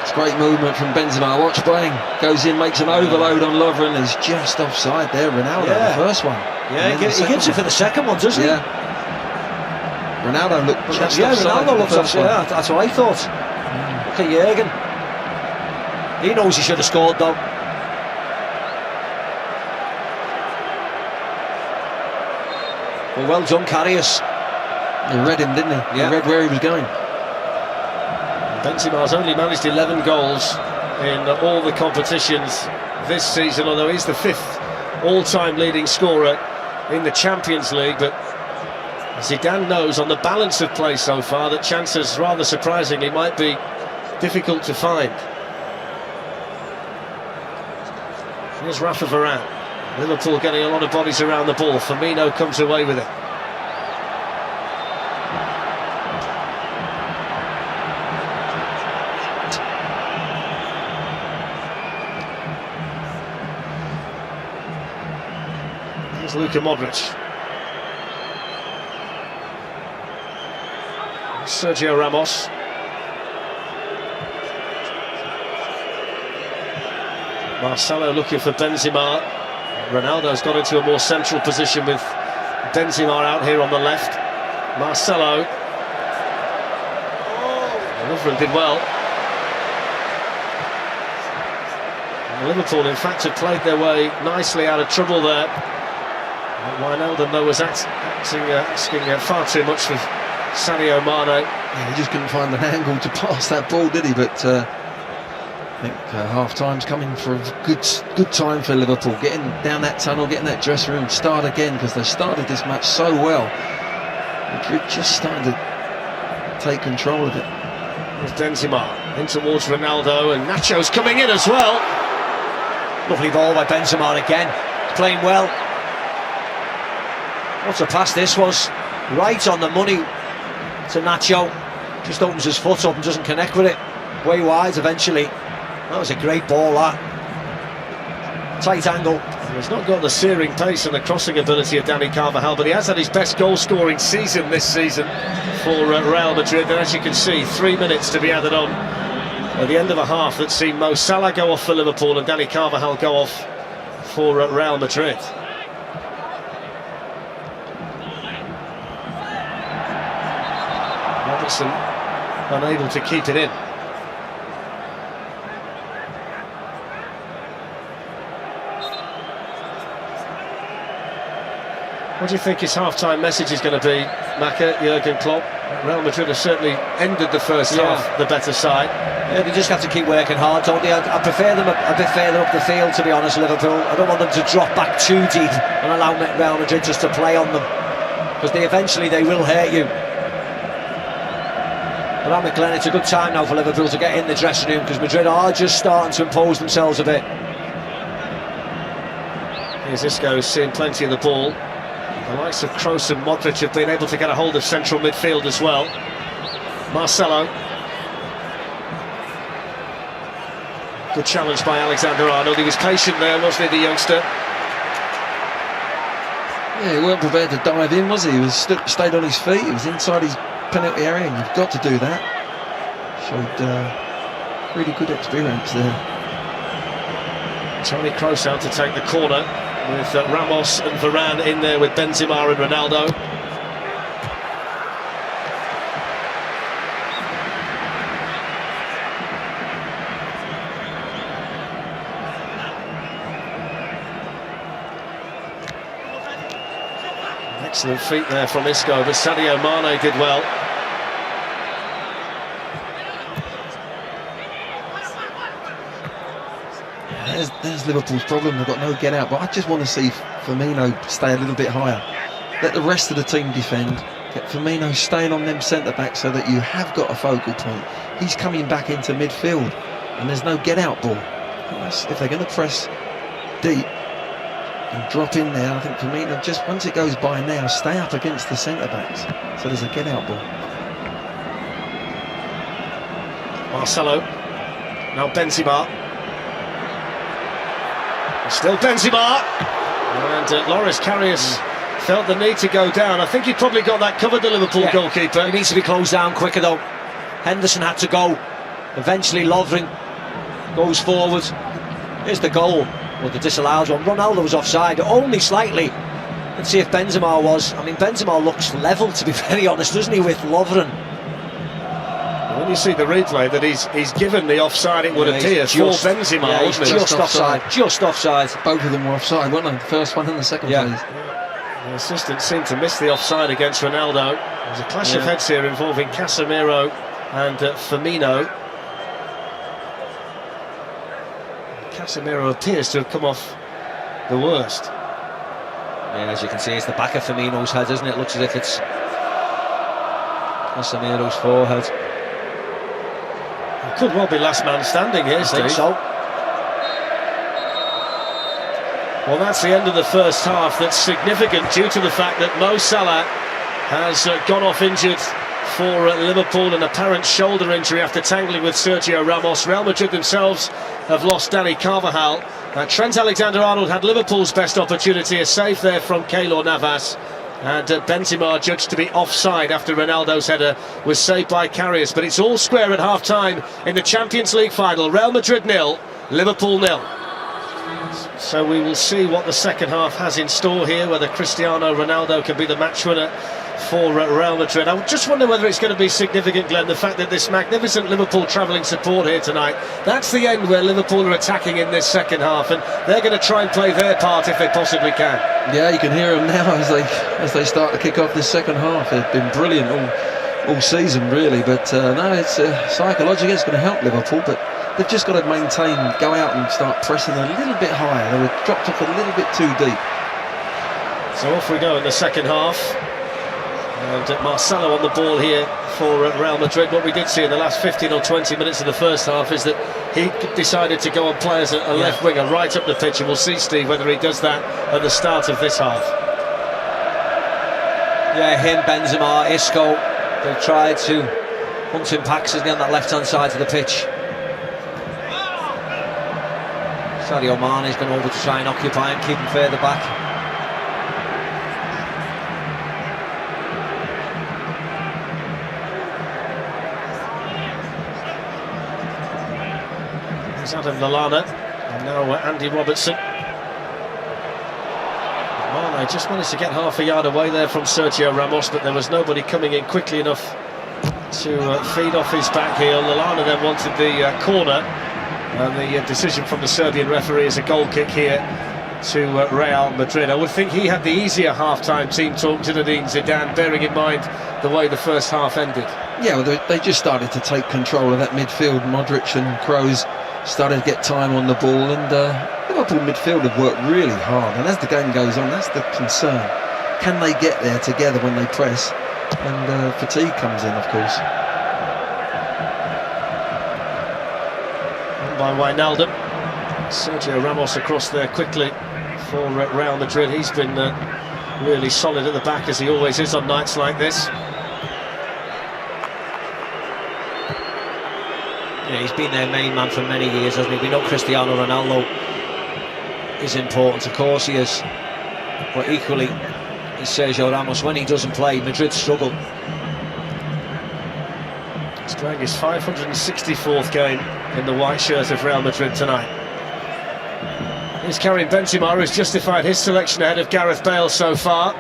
It's great movement from Benzema. Watch playing, goes in, makes an overload on Lovren. He's just offside there. Ronaldo, the first one. Yeah, he gives it for the second one, doesn't he? Yeah. Ronaldo looked just yeah, offside. Ronaldo looks offside. Yeah, that's what I thought. Look at Jürgen. He knows he should have scored though. Well done, Karius. He read him, didn't he? Yeah. He read where he was going. Benzema's only managed 11 goals in all the competitions this season, although he's the 5th all-time leading scorer in the Champions League. But Zidane knows on the balance of play so far that chances, rather surprisingly, might be difficult to find. Here's Rafa Varane. Liverpool getting a lot of bodies around the ball. Firmino comes away with it. Here's Luka Modric. Sergio Ramos. Marcelo looking for Benzema. Ronaldo's got into a more central position with Benzema out here on the left. Marcelo. Lovren did well. And Liverpool, in fact, have played their way nicely out of trouble there. Wijnaldum, though, was asking far too much for Sadio Mane. Yeah, he just couldn't find an angle to pass that ball, did he? But I think half-time's coming for a good time for Liverpool. Getting down that tunnel, getting that dressing room, start again, because they started this match so well. Madrid just starting to take control of it. There's Benzema in towards Ronaldo, and Nacho's coming in as well. Lovely ball by Benzema again. He's playing well. What a pass this was. Right on the money to Nacho. Just opens his foot up and doesn't connect with it. Way wide eventually. That was a great ball, that. Tight angle. He's not got the searing pace and the crossing ability of Dani Carvajal, but he has had his best goal-scoring season this season for Real Madrid. And as you can see, 3 minutes to be added on at the end of a half that's seen Mo Salah go off for Liverpool and Dani Carvajal go off for Real Madrid. Robertson unable to keep it in. What do you think his half-time message is going to be, Maka, Jurgen Klopp? Real Madrid have certainly ended the first half the better side. Yeah, they just have to keep working hard, don't they? I prefer them a bit further up the field, to be honest, Liverpool. I don't want them to drop back too deep and allow Real Madrid just to play on them, because eventually they will hurt you. But I'm Glenn, it's a good time now for Liverpool to get in the dressing room, because Madrid are just starting to impose themselves a bit. Here's Isco seeing plenty of the ball. The likes of Kroos and Modric have been able to get a hold of central midfield as well. Marcelo. Good challenge by Alexander-Arnold. He was patient there, wasn't he, the youngster? Yeah, he weren't prepared to dive in, was he? He was stayed on his feet. He was inside his penalty area, and you've got to do that. Showed really good experience there. Toni Kroos out to take the corner, with Ramos and Varane in there with Benzema and Ronaldo. Excellent feet there from Isco, but Sadio Mane did well. There's Liverpool's problem. They've got no get out, but I just want to see Firmino stay a little bit higher. Let the rest of the team defend. Get Firmino staying on them centre backs so that you have got a focal point. He's coming back into midfield, and there's no get out ball. If they're going to press deep and drop in there, I think Firmino, just once it goes by now, stay up against the centre backs so there's a get out ball. Marcelo, now Benzema. Still Benzema, and Loris Karius felt the need to go down. I think he probably got that covered, the Liverpool goalkeeper. He needs to be closed down quicker though. Henderson had to go. Eventually Lovren goes forward. Here's the goal, well, the disallowed one. Ronaldo was offside, only slightly. Let's see if Benzema was. I mean, Benzema looks level, to be very honest, doesn't he, with Lovren? When you see the replay, that he's given the offside, it would appear, for Benzema. Yeah, he's just offside. Just offside. Both of them were offside, weren't they? The first one and the second phase. The assistant seemed to miss the offside against Ronaldo. There's a clash of heads here involving Casemiro and Firmino. Casemiro appears to have come off the worst. Yeah, as you can see, it's the back of Firmino's head, isn't it? Looks as if it's Casemiro's forehead. Could well be last man standing here, Steve. I think so. Well, that's the end of the first half. That's significant due to the fact that Mo Salah has gone off injured for Liverpool, an apparent shoulder injury after tangling with Sergio Ramos. Real Madrid themselves have lost Dani Carvajal. Trent Alexander-Arnold had Liverpool's best opportunity, a save there from Keylor Navas. And Benzema judged to be offside after Ronaldo's header was saved by Karius. But it's all square at half-time in the Champions League final. Real Madrid 0, Liverpool 0. So we will see what the second half has in store here, whether Cristiano Ronaldo can be the match winner for Real Madrid. I just wonder whether it's going to be significant, Glenn, the fact that this magnificent Liverpool travelling support here tonight, that's the end where Liverpool are attacking in this second half, and they're going to try and play their part if they possibly can. Yeah, you can hear them now as they start to kick off this second half. They've been brilliant all season, really, but no, it's psychologically it's going to help Liverpool, but they've just got to go out and start pressing a little bit higher. They were dropped off a little bit too deep. So off we go in the second half. And Marcelo on the ball here for Real Madrid. What we did see in the last 15 or 20 minutes of the first half is that he decided to go and play as a left winger right up the pitch, and we'll see, Steve, whether he does that at the start of this half. Yeah, him, Benzema, Isco, they've tried to hunt in packs on that left-hand side of the pitch. Sadio Mane's gone over to try and occupy and keep him further back. It's Adam Lallana, and now Andy Robertson. Mane just managed to get half a yard away there from Sergio Ramos, but there was nobody coming in quickly enough to feed off his back heel. Lallana then wanted the corner, and the decision from the Serbian referee is a goal kick here to Real Madrid. I would think he had the easier half-time team talk, Zinedine Zidane, bearing in mind the way the first half ended. Yeah, well, they just started to take control of that midfield. Modric and Kroos started to get time on the ball, and Liverpool midfield have worked really hard, and as the game goes on, that's the concern. Can they get there together when they press? And fatigue comes in, of course. By Wijnaldum, Sergio Ramos across there quickly for Real Madrid. He's been really solid at the back, as he always is on nights like this. Yeah, he's been their main man for many years, hasn't he? We know Cristiano Ronaldo is important, of course he is, but equally is Sergio Ramos. When he doesn't play, Madrid struggle. He's playing his 564th game in the white shirt of Real Madrid tonight. Here's Karim Benzema, who's justified his selection ahead of Gareth Bale so far.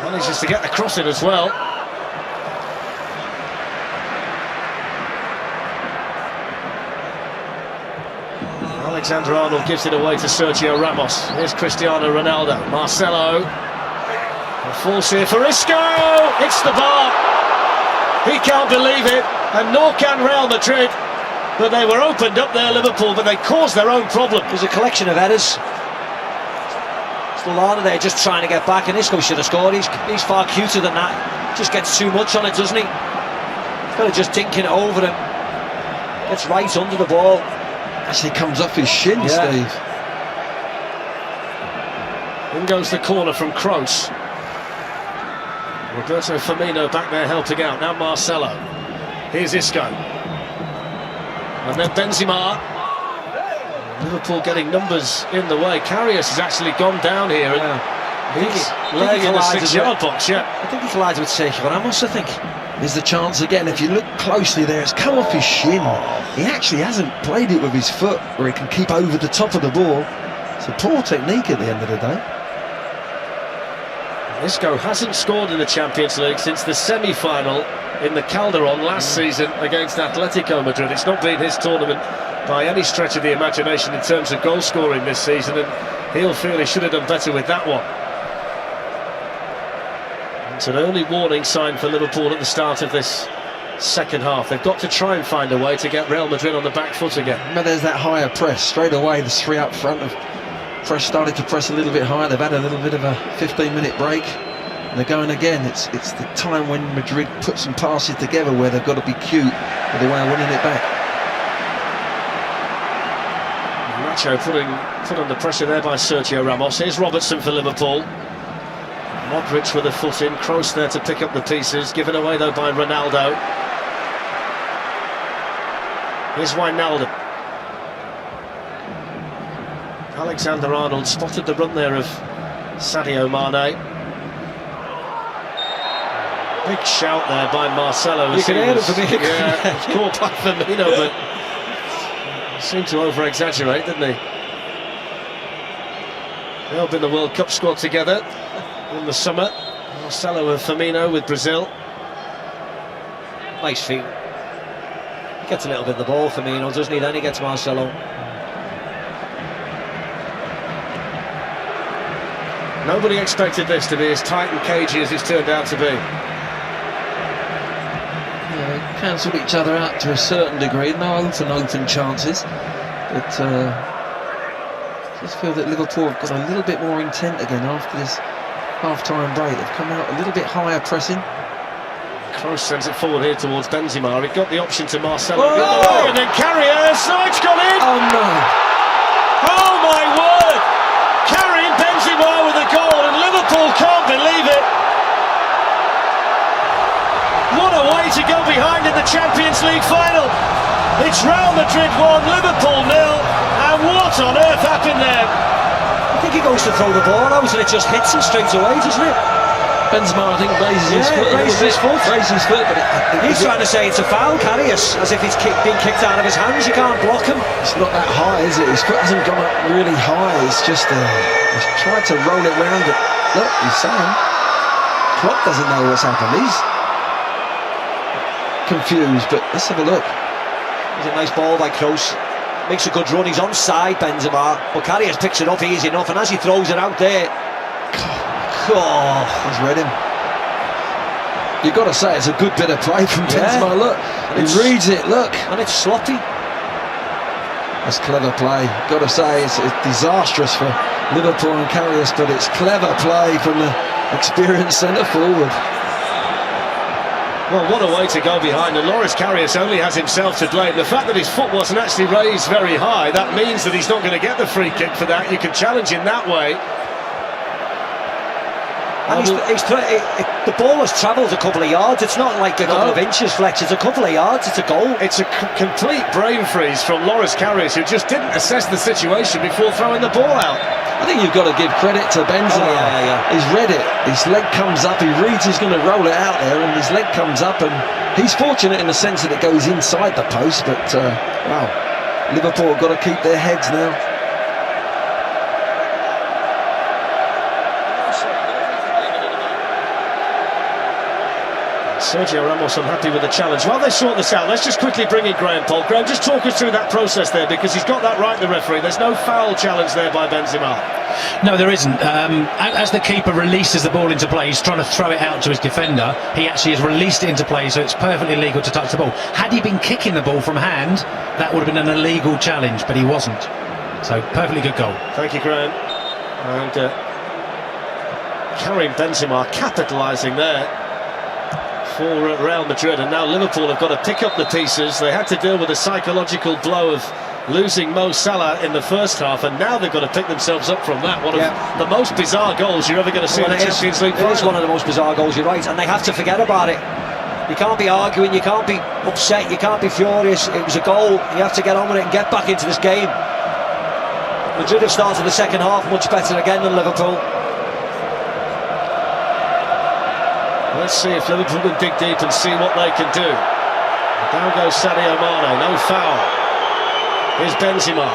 Manages to get the cross in as well. Alexander-Arnold gives it away to Sergio Ramos. Here's Cristiano Ronaldo. Marcelo. A falls here for Isco! It's the bar! He can't believe it, and nor can Real Madrid. But they were opened up there, Liverpool, but they caused their own problem. There's a collection of headers. Lallana there just trying to get back, and Isco should have scored. He's far cuter than that. Just gets too much on it, doesn't he? He's got to just dink it over him. Gets right under the ball. Actually comes off his shin, Steve. In goes the corner from Kroos. Roberto Firmino back there helping out. Now Marcelo. Here's Isco. And then Benzema. Liverpool getting numbers in the way. Karius has actually gone down here. And he's laying in the 6-yard box, I think he collided with Sergio Ramos, I think. There's the chance again. If you look closely there, it's come off his shin. He actually hasn't played it with his foot where he can keep over the top of the ball. It's a poor technique at the end of the day. Isco hasn't scored in the Champions League since the semi-final in the Calderon last season against Atletico Madrid. It's not been his tournament by any stretch of the imagination in terms of goal scoring this season, and he'll feel he should have done better with that one. It's an early warning sign for Liverpool at the start of this second half. They've got to try and find a way to get Real Madrid on the back foot again. But there's that higher press straight away. The three up front have started to press a little bit higher. They've had a little bit of a 15-minute break, and they're going again. It's the time when Madrid put some passes together where they've got to be cute with the way of winning it back. Nacho put under pressure there by Sergio Ramos. Here's Robertson for Liverpool. Modric with a foot in, Kroos there to pick up the pieces, given away though by Ronaldo. Here's Wijnaldum. Alexander-Arnold spotted the run there of Sadio Mane. Big shout there by Marcelo. You can hear it from here. Yeah, it was caught by Firmino, but seemed to over-exaggerate, didn't he? They'll be in the World Cup squad together in the summer. Marcelo and Firmino with Brazil. Nice feet. He gets a little bit of the ball, Firmino, doesn't he? Then he gets Marcelo. Nobody expected this to be as tight and cagey as it's turned out to be. Yeah, they cancelled each other out to a certain degree. No open chances. But I just feel that Liverpool have got a little bit more intent again after this half-time break. They've come out a little bit higher pressing. Kroos sends it forward here towards Benzema. He got the option to Marcelo. Oh! And then Karius. Oh, it's gone in! Oh no! Oh my word! Karim Benzema with a goal, and Liverpool can't believe it. What a way to go behind in the Champions League final. It's Real Madrid 1, Liverpool 0, and what on earth happened there? I think he goes to throw the ball out and it just hits him straight away, doesn't it? Benzema, I think, raises his foot. Raises his foot, but he's trying to say it's a foul, Karius, as if it's being kicked out of his hands. You can't block him. It's not that high, is it? His foot hasn't gone up really high. It's just he's tried to roll it round it. Look, he's saying Klopp doesn't know what's happened. He's confused, but let's have a look. It's a nice ball by Kroos. Makes a good run. He's onside, Benzema, but Karius picks it up easy enough, and as he throws it out there, he's read him. You've got to say it's a good bit of play from Benzema. Look, he reads it. Look, and it's sloppy. That's clever play. Got to say it's disastrous for Liverpool and Karius, but it's clever play from the experienced centre forward. Well, what a way to go behind, and Loris Karius only has himself to blame. The fact that his foot wasn't actually raised very high, that means that he's not going to get the free kick for that. You can challenge in that way. And the ball has travelled a couple of yards. It's not like a couple of inches, Flex. It's a couple of yards. It's a goal. It's a complete brain freeze from Loris Karius, who just didn't assess the situation before throwing the ball out. I think you've got to give credit to Benzema. He's read it. His leg comes up. He reads he's going to roll it out there, and his leg comes up, and he's fortunate in the sense that it goes inside the post. But wow, Liverpool have got to keep their heads now. Sergio Ramos unhappy with the challenge. While they sort this out, let's just quickly bring in Graham Paul. Graham, just talk us through that process there, because he's got that right, the referee. There's no foul challenge there by Benzema. No, there isn't. As the keeper releases the ball into play, he's trying to throw it out to his defender. He actually has released it into play, so it's perfectly legal to touch the ball. Had he been kicking the ball from hand, that would have been an illegal challenge, but he wasn't. So, perfectly good goal. Thank you, Graham. And Karim Benzema capitalising there for Real Madrid, and now Liverpool have got to pick up the pieces. They had to deal with a psychological blow of losing Mo Salah in the first half, and now they've got to pick themselves up from that. One of the most bizarre goals you're ever going to see in the Champions League final. It is one of the most bizarre goals, you're right, and they have to forget about it. You can't be arguing, you can't be upset, you can't be furious. It was a goal, you have to get on with it and get back into this game. Madrid have started the second half much better again than Liverpool. Let's see if Liverpool can dig deep and see what they can do. Down goes Sadio Mane, no foul. Here's Benzema.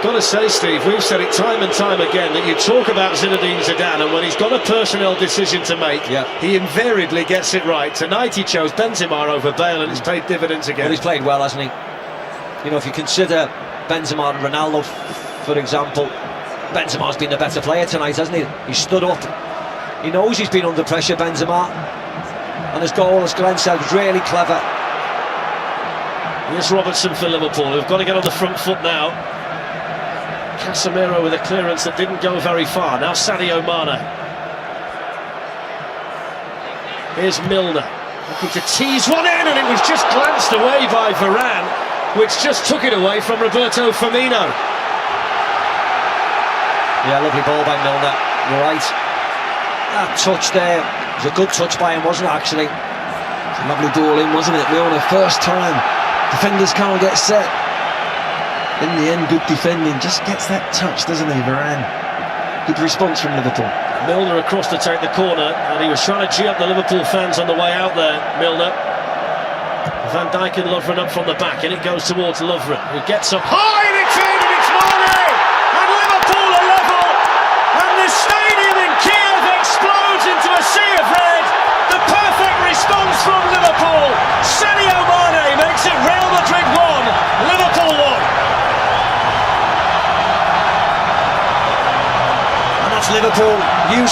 Got to say, Steve, we've said it time and time again that you talk about Zinedine Zidane, and when he's got a personnel decision to make, he invariably gets it right. Tonight he chose Benzema over Bale, and it's paid dividends again. Well, he's played well, hasn't he? You know, if you consider Benzema and Ronaldo, for example, Benzema's been the better player tonight, hasn't he? He stood up. He knows he's been under pressure, Benzema, and his goal, as Glenn said, was really clever. Here's Robertson for Liverpool, who've got to get on the front foot now. Casemiro with a clearance that didn't go very far. Now Sadio Mane. Here's Milner, looking to tease one in, and it was just glanced away by Varane, which just took it away from Roberto Firmino. Yeah, lovely ball by Milner, you're right. That touch there was a good touch by him, wasn't it, actually? It's a lovely ball in, wasn't it, Milner? First time. Defenders can't get set. In the end, good defending. Just gets that touch, doesn't he, Varane? Good response from Liverpool. Milner across to take the corner, and he was trying to gee up the Liverpool fans on the way out there, Milner. Van Dijk and Lovren up from the back, and it goes towards Lovren, who gets up high, and it's in, and it's Mane! And Liverpool are level! And the stadium in Kiev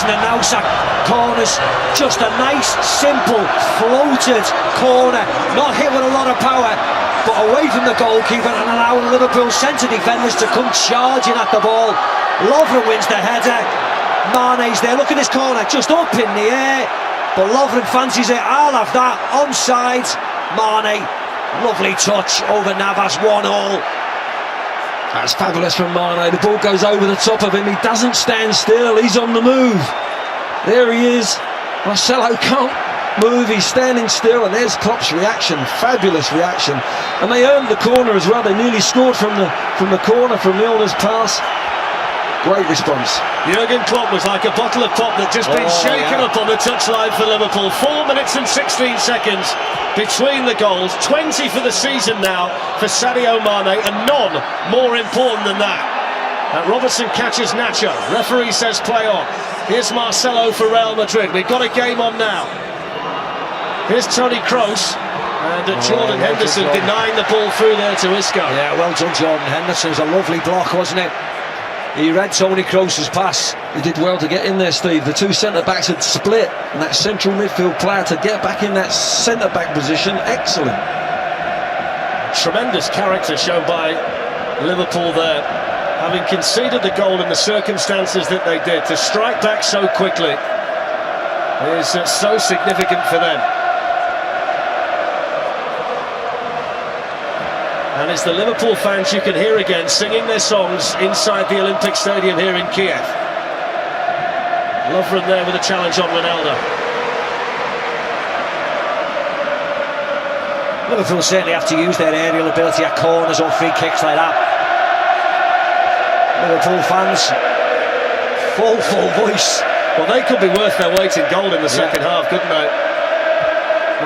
using the Nausak corners. Just a nice, simple, floated corner. Not hit with a lot of power, but away from the goalkeeper and allowing Liverpool centre defenders to come charging at the ball. Lovren wins the header. Mane's there. Look at this corner, just up in the air. But Lovren fancies it. I'll have that. Onside. Mane. Lovely touch over Navas. 1-1. That's fabulous from Mane. The ball goes over the top of him. He doesn't stand still. He's on the move. There he is. Marcelo can't move. He's standing still. And there's Klopp's reaction. Fabulous reaction. And they earned the corner as well. They nearly scored from the corner from Milner's pass. Great response. Jurgen Klopp was like a bottle of pop that just been shaken up on the touchline for Liverpool. 4 minutes and 16 seconds between the goals. 20 for the season now for Sadio Mane, and none more important than that. Robertson catches Nacho. Referee says play on. Here's Marcelo for Real Madrid. We've got a game on now. Here's Toni Kroos. And Jordan Henderson denying the ball through there to Isco. Yeah, well done, Jordan Henderson. It was a lovely block, wasn't it? He read Toni Kroos's pass. He did well to get in there, Steve. The two centre-backs had split, and that central midfield player to get back in that centre-back position, excellent. Tremendous character shown by Liverpool there. Having conceded the goal in the circumstances that they did, to strike back so quickly is so significant for them. And it's the Liverpool fans you can hear again singing their songs inside the Olympic Stadium here in Kiev. Lovren there with a challenge on Ronaldo. Liverpool certainly have to use their aerial ability at corners or free kicks like that. Liverpool fans, full voice. Well, they could be worth their weight in gold in the second half, couldn't they?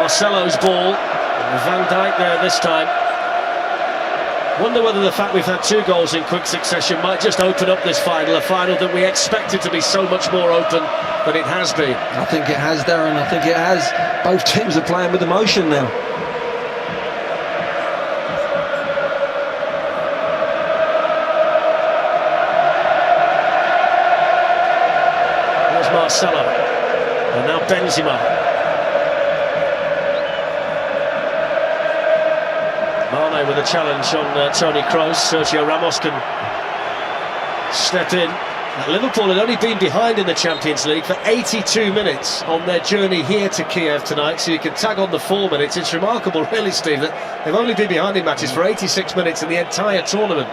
Marcelo's ball, Van Dijk there this time. Wonder whether the fact we've had 2 goals in quick succession might just open up this final, a final that we expected to be so much more open than it has been. I think it has, Darren. I think it has. Both teams are playing with emotion now. There's Marcelo. And now Benzema. Mane with a challenge on Toni Kroos. Sergio Ramos can step in. Liverpool had only been behind in the Champions League for 82 minutes on their journey here to Kiev tonight, so you can tag on the 4 minutes. It's remarkable, really, Steve, that they've only been behind in matches for 86 minutes in the entire tournament.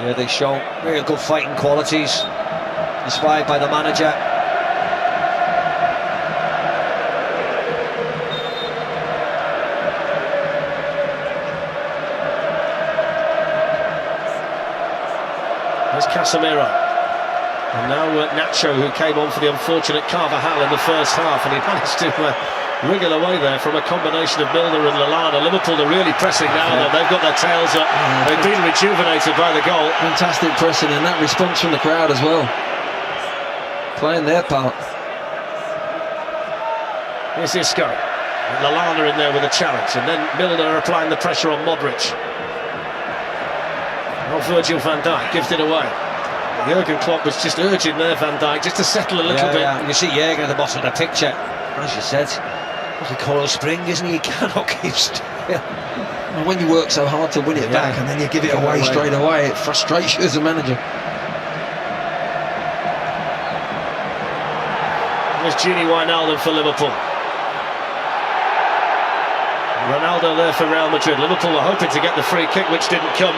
Yeah, they show real good fighting qualities, inspired by the manager. There's Casemiro. And now Nacho, who came on for the unfortunate Carvajal in the first half, and he managed to wriggle away there from a combination of Milner and Lallana. Liverpool are really pressing now, though. They've got their tails up. They've been rejuvenated by the goal. Fantastic pressing, and that response from the crowd as well. Playing their part. Here's Isco. And Lallana in there with a challenge, and then Milner applying the pressure on Modric. Oh, Virgil van Dijk gives it away. Jurgen Klopp was just urging there Van Dijk just to settle a little bit. Yeah. You see Jurgen at the bottom of the picture. As you said, like a coral spring, isn't he? You cannot keep still. Well, when you work so hard to win it back and then you give it away straight away, it frustrates you as a manager. There's Gini Wijnaldum for Liverpool. Ronaldo there for Real Madrid. Liverpool were hoping to get the free kick, which didn't come.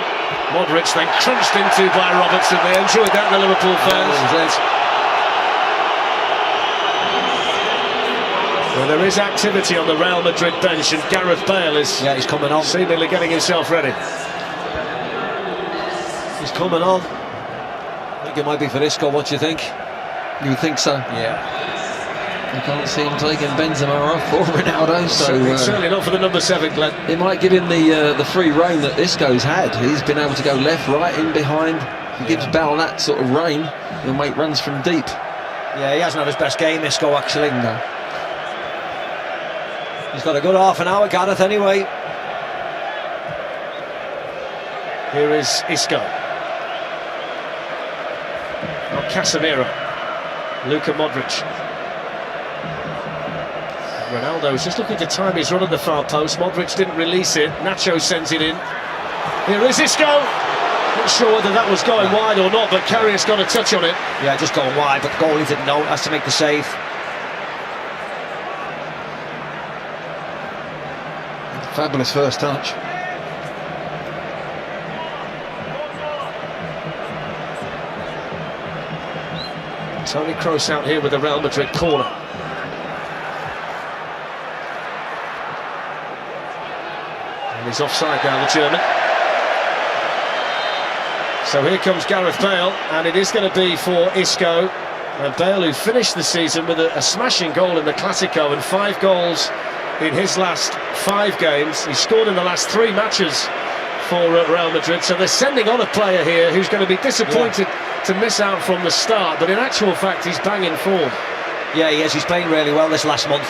Modric then crunched into by Robertson. They enjoyed that, the Liverpool fans. Well, there is activity on the Real Madrid bench, and Gareth Bale is he's coming on. Seemingly getting himself ready. He's coming on. I think it might be for Isco. What do you think? You would think so? Yeah. I can't see him taking Benzema off or Ronaldo, so certainly not for the number 7, Glenn. It might give him the free rein that Isco's had. He's been able to go left, right, in behind. He gives Bale that sort of rein. He'll make runs from deep. Yeah, he hasn't had his best game, Isco, actually. No. He's got a good half an hour, Gareth, anyway. Here is Isco. Not Casemiro, Luka Modric. Ronaldo's just looking to time his run at the far post. Modric didn't release it. Nacho sends it in. Here is Isco. Not sure whether that was going wide or not, but Karius got a touch on it. Yeah, just going wide, but the goalie didn't know. Has to make the save. Fabulous first touch. Toni Kroos out here with the Real Madrid corner. And he's offside now, the German. So here comes Gareth Bale, and it is going to be for Isco. And Bale, who finished the season with a smashing goal in the Clásico and 5 goals in his last 5 games. He scored in the last 3 matches for Real Madrid, so they're sending on a player here who's going to be disappointed to miss out from the start, but in actual fact he's banging form. Yeah, he is. He's playing really well this last month.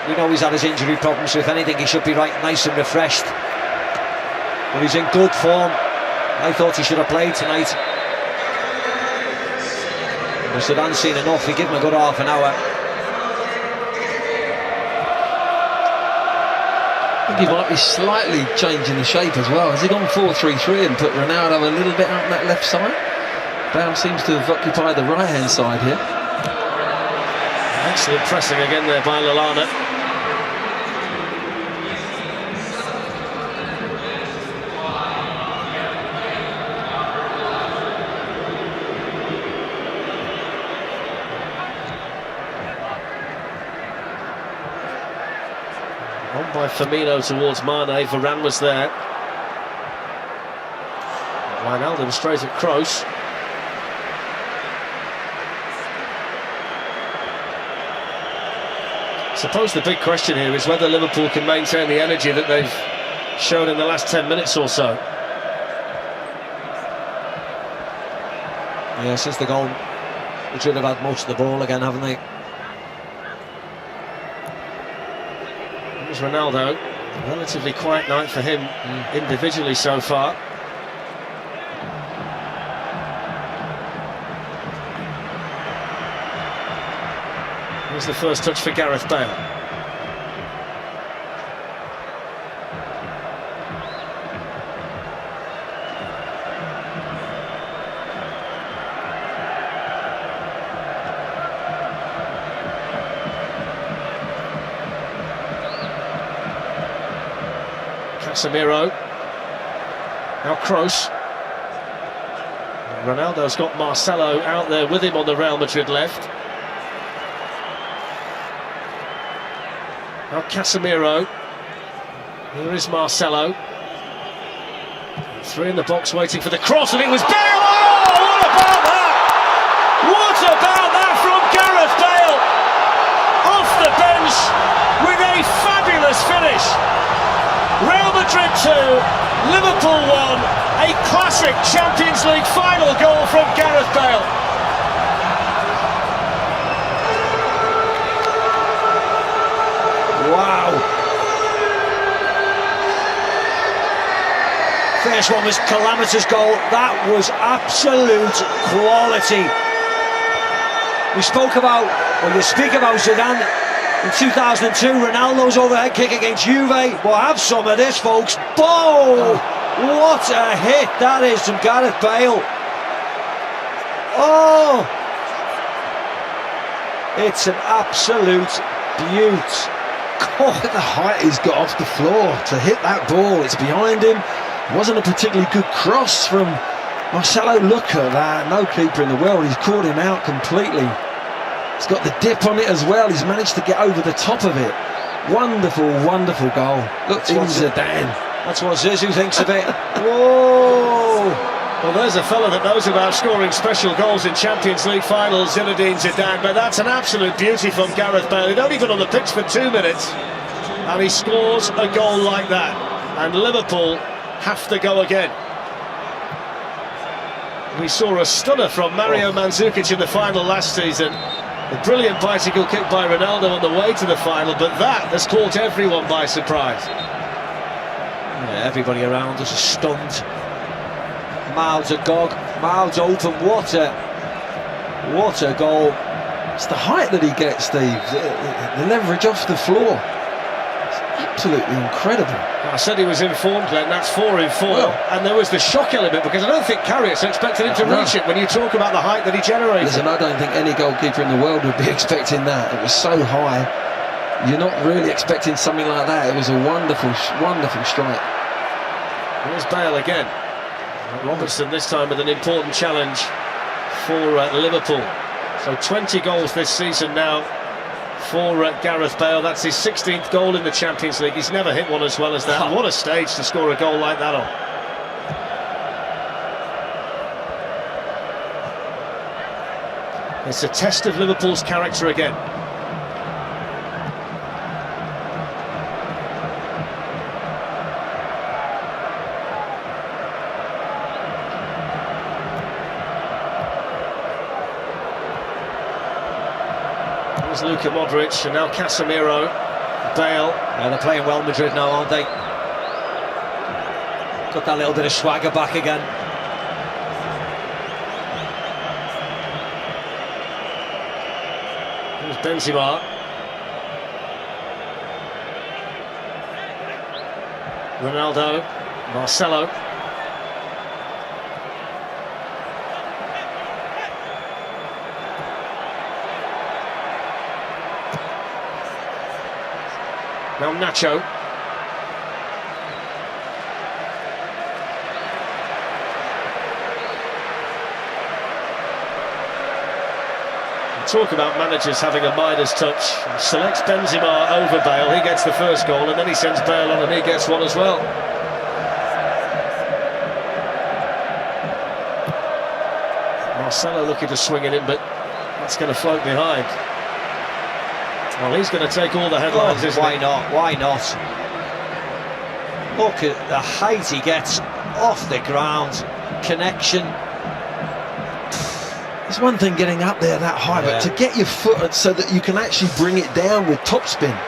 We know he's had his injury problems, so if anything he should be right nice and refreshed, but he's in good form. I thought he should have played tonight, but Zidane's seen enough. He gave him a good half an hour. I think he might be slightly changing the shape as well. Has he gone 4-3-3 and put Ronaldo a little bit out on that left side? Bale seems to have occupied the right-hand side here. Excellent pressing again there by Lallana. On by Firmino towards Mane. Varane was there. Wijnaldum straight at Kroos. I suppose the big question here is whether Liverpool can maintain the energy that they've shown in the last 10 minutes or so. Yeah, since the goal, Madrid have had most of the ball again, haven't they? Here's Ronaldo. A relatively quiet night for him individually so far. Here's the first touch for Gareth Bale. Casemiro. Now Kroos. Ronaldo's got Marcelo out there with him on the Real Madrid left. Now Casemiro. Here is Marcelo. 3 in the box waiting for the cross, and it was Bale! Oh, what about that? What about that from Gareth Bale? Off the bench with a fabulous finish. Real Madrid 2, Liverpool 1. A classic Champions League final goal from Gareth Bale. Wow. First one was calamitous goal. That was absolute quality. We spoke about, or you speak about Zidane in 2002, Ronaldo's overhead kick against Juve. Well, have some of this, folks. Boom! What a hit that is from Gareth Bale. Oh! It's an absolute beaut. God, the height he's got off the floor to hit that ball. It's behind him. Wasn't a particularly good cross from Marcelo. Look at that. No keeper in the world. He's caught him out completely. He's got the dip on it as well. He's managed to get over the top of it. Wonderful, wonderful goal. Look, even Zidane. That's what Zizou thinks of it. Whoa! Well, there's a fella that knows about scoring special goals in Champions League finals, Zinedine Zidane, but that's an absolute beauty from Gareth Bale. He'd only been on the pitch for 2 minutes, and he scores a goal like that. And Liverpool have to go again. We saw a stunner from Mario Mandzukic in the final last season. A brilliant bicycle kick by Ronaldo on the way to the final, but that has caught everyone by surprise. Yeah, everybody around us is stunned. Mouths agog, mouths open. What a What a goal. It's the height that he gets, Steve, the leverage off the floor. It's absolutely incredible. I said he was informed then, that's 4 in 4. Well, and there was the shock element, because I don't think Karius expected him to reach it when you talk about the height that he generated. Listen, I don't think any goalkeeper in the world would be expecting that. It was so high. You're not really expecting something like that. It was a wonderful, wonderful strike. Here's Bale again. Robertson this time with an important challenge for Liverpool. So 20 goals this season now for Gareth Bale. That's his 16th goal in the Champions League. He's never hit one as well as that. And what a stage to score a goal like that on. It's a test of Liverpool's character again. Luka Modric and now Casemiro, Bale. Yeah, they're playing well, Madrid now, aren't they? Got that little bit of swagger back again. Here's Benzema. Ronaldo, Marcelo. Now Nacho. Talk about managers having a Midas touch. Selects Benzema over Bale, he gets the first goal, and then he sends Bale on and he gets one as well. Marcelo looking to swing it in, but that's going to float behind. Well, he's going to take all the headlines, isn't why he? not? Why not? Look at the height he gets off the ground. Connection. It's one thing getting up there that high, but to get your foot so that you can actually bring it down with topspin,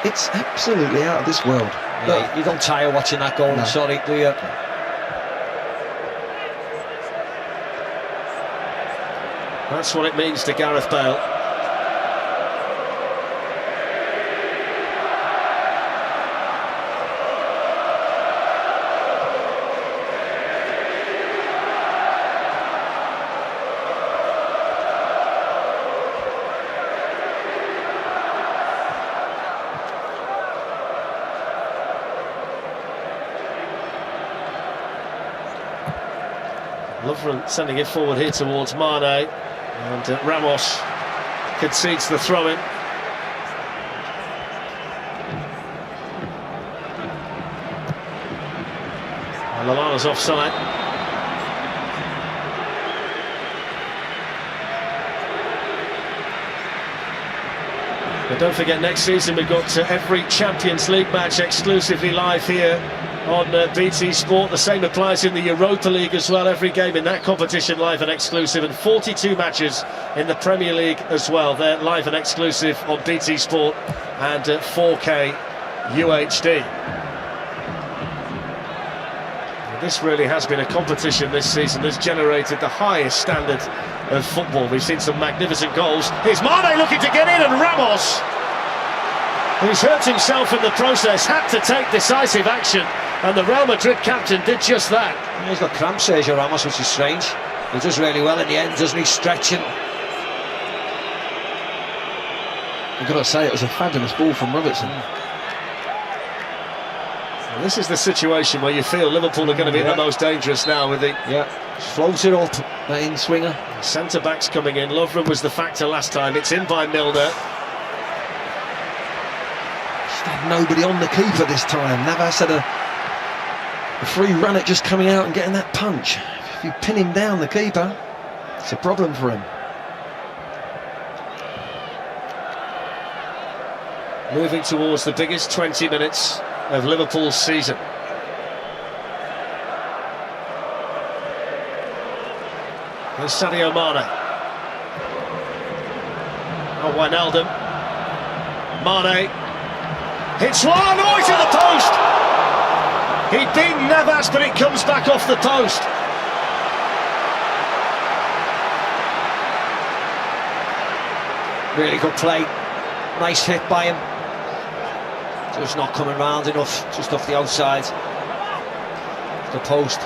it's absolutely out of this world. Yeah, you don't tire watching that goal, No. sorry, do you? That's what it means to Gareth Bale. Lovren sending it forward here towards Mane, and Ramos concedes the throw-in. And Lallana's offside. But don't forget, next season we've got every Champions League match exclusively live here on BT Sport. The same applies in the Europa League as well. Every game in that competition live and exclusive, and 42 matches in the Premier League as well. They're live and exclusive on BT Sport and 4K UHD. This really has been a competition this season that's generated the highest standard of football. We've seen some magnificent goals. Here's Mane looking to get in, and Ramos, who's hurt himself in the process, had to take decisive action, and the Real Madrid captain did just that. Yeah, he's got cramps, Sergio Ramos, which is strange. He does really well in the end, doesn't he? Stretching. I've got to say, it was a fabulous ball from Robertson. Well, this is the situation where you feel Liverpool are going to be the most dangerous now with the... Yeah, float it up. That in-swinger. Centre-backs coming in. Lovren was the factor last time. It's in by Milner. Just had nobody on the keeper this time. Navas had a free run at just coming out and getting that punch. If you pin him down, the keeper, it's a problem for him. Moving towards the biggest 20 minutes of Liverpool's season. There's Sadio Mane. Oh, Wijnaldum. Mane hits one. Oh, it's at the post. He beat Navas, but it comes back off the post. Really good play. Nice hit by him. Just not coming round enough, just off the outside. The post.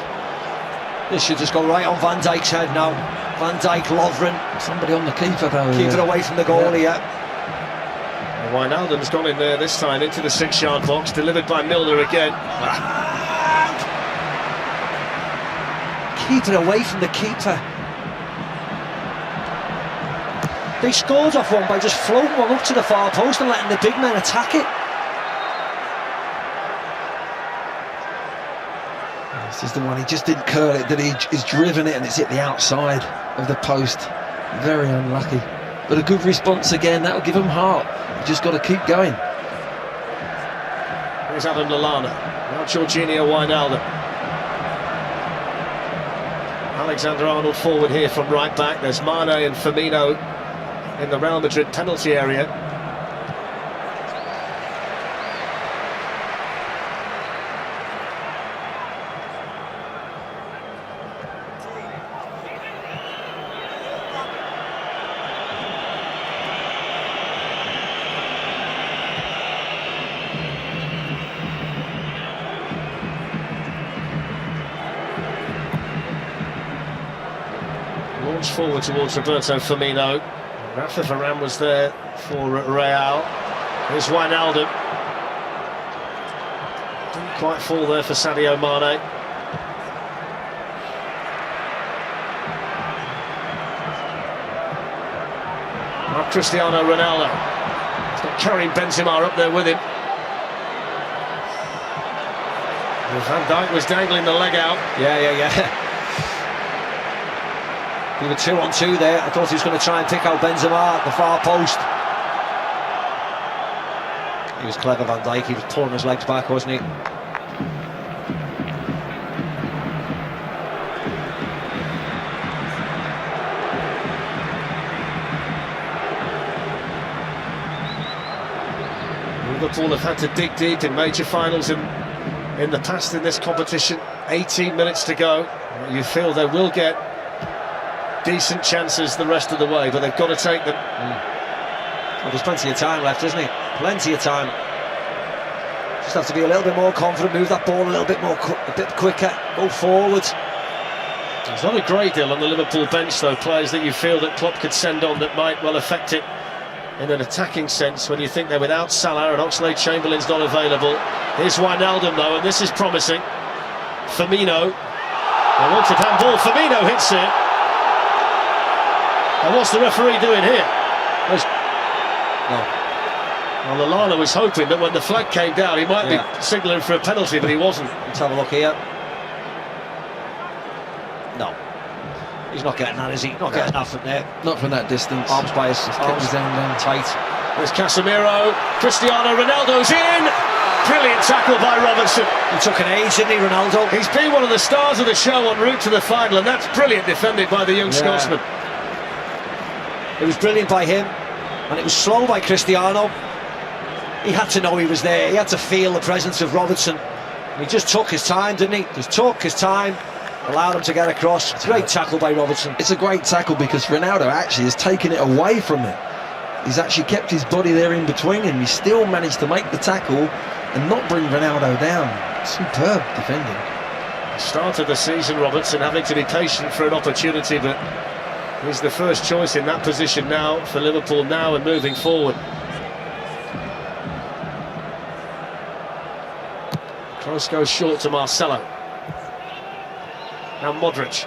This should just go right on Van Dijk's head now. Van Dijk, Lovren. Somebody on the keeper though. Keep it away from the goalie, yeah. Wijnaldum's gone in there this time into the 6-yard box, delivered by Milner again. Keep it away from the keeper. They scored off one by just floating one up to the far post and letting the big men attack it. This is the one, he just didn't curl it, that he's driven it and it's hit the outside of the post. Very unlucky. But a good response again, that'll give him heart. You just got to keep going. Here's Adam Lallana, now Jorginho Wijnaldum. Alexander-Arnold forward here from right back. There's Mane and Firmino in the Real Madrid penalty area. Launched forward towards Roberto Firmino. Rafa Varane was there for Real. Here's Wijnaldum. Didn't quite fall there for Sadio Mane. Now Cristiano Ronaldo. He's got Karim Benzema up there with him. Van Dijk was dangling the leg out. Yeah. We were 2-on-2 there. I thought he was going to try and pick out Benzema at the far post. He was clever, Van Dijk. He was pulling his legs back, wasn't he? Liverpool have had to dig deep in major finals in the past in this competition. 18 minutes to go. You feel they will get decent chances the rest of the way, but they've got to take them. Well, there's plenty of time left, isn't it? Plenty of time. Just have to be a little bit more confident, move that ball a little bit more, a bit quicker, go forward. There's not a great deal on the Liverpool bench, though, players that you feel that Klopp could send on that might well affect it in an attacking sense when you think they're without Salah and Oxlade-Chamberlain's not available. Here's Wijnaldum, though, and this is promising. Firmino. They want a handball. Firmino hits it. And what's the referee doing here? No. Well, Lallana was hoping that when the flag came down, he might be signalling for a penalty, but he wasn't. Let's have a look here. No. He's not getting that, is he? Not getting that from there. Not from that distance. Arms by his arms down tight. There's Casemiro. Cristiano Ronaldo's in. Brilliant tackle by Robertson. He took an age, didn't he, Ronaldo? He's been one of the stars of the show en route to the final, and that's brilliant defended by the young Scotsman. It was brilliant by him, and it was slow by Cristiano. He had to know he was there. He had to feel the presence of Robertson. And he just took his time, didn't he? Just took his time, allowed him to get across. Great tackle by Robertson. It's a great tackle because Ronaldo actually has taken it away from him. He's actually kept his body there in between him. He still managed to make the tackle and not bring Ronaldo down. Superb defending. Start of the season, Robertson having to be patient for an opportunity, but he's the first choice in that position now for Liverpool now and moving forward. Kroos goes short to Marcelo. Now Modric.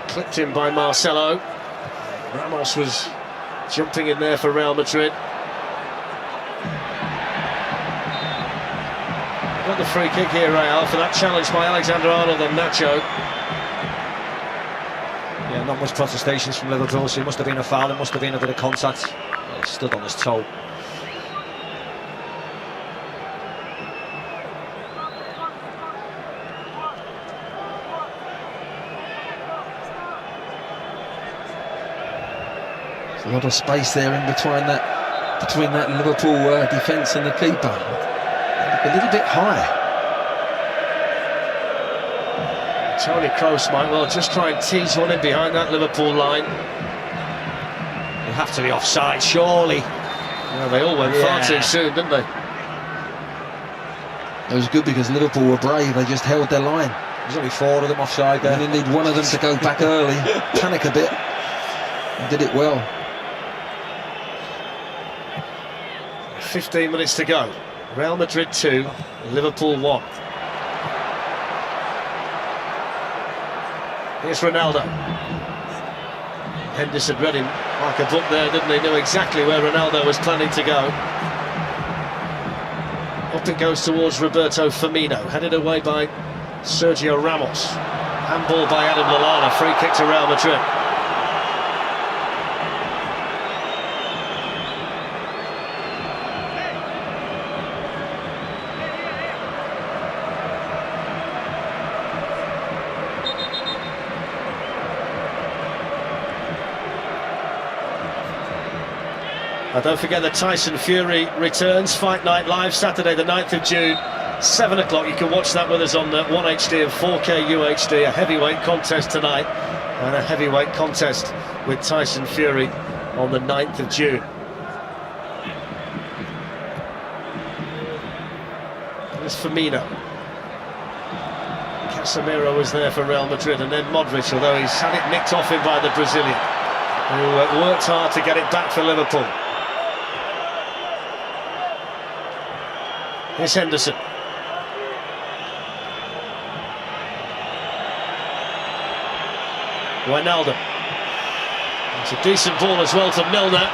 Clipped in by Marcelo. Ramos was jumping in there for Real Madrid. Got the free kick here, Real, for that challenge by Alexander-Arnold and Nacho. Yeah, not much protestations from Liverpool, so it must have been a foul, it must have been a bit of contact. He stood on his toe. There's a lot of space there in between that Liverpool defence and the keeper. A little bit high. Toni Kroos might well just try and tease one in behind that Liverpool line. You have to be offside, surely. Well, they all went far too soon, didn't they? It was good because Liverpool were brave. They just held their line. There's only 4 of them offside there. And they need one of them to go back early, panic a bit, and did it well. 15 minutes to go. Real Madrid 2, Liverpool 1. Here's Ronaldo. Henderson read him like a book there, didn't he? Knew exactly where Ronaldo was planning to go. Up it goes towards Roberto Firmino, headed away by Sergio Ramos. Handball by Adam Lallana, free kick to Real Madrid. And don't forget that Tyson Fury returns, Fight Night Live, Saturday the 9th of June, 7 o'clock. You can watch that with us on 1HD and 4K UHD. A heavyweight contest tonight, and a heavyweight contest with Tyson Fury on the 9th of June. There's Firmino. Casemiro was there for Real Madrid, and then Modric, although he's had it nicked off him by the Brazilian, who worked hard to get it back for Liverpool. Here's Henderson. Wijnaldum. It's a decent ball as well to Milner.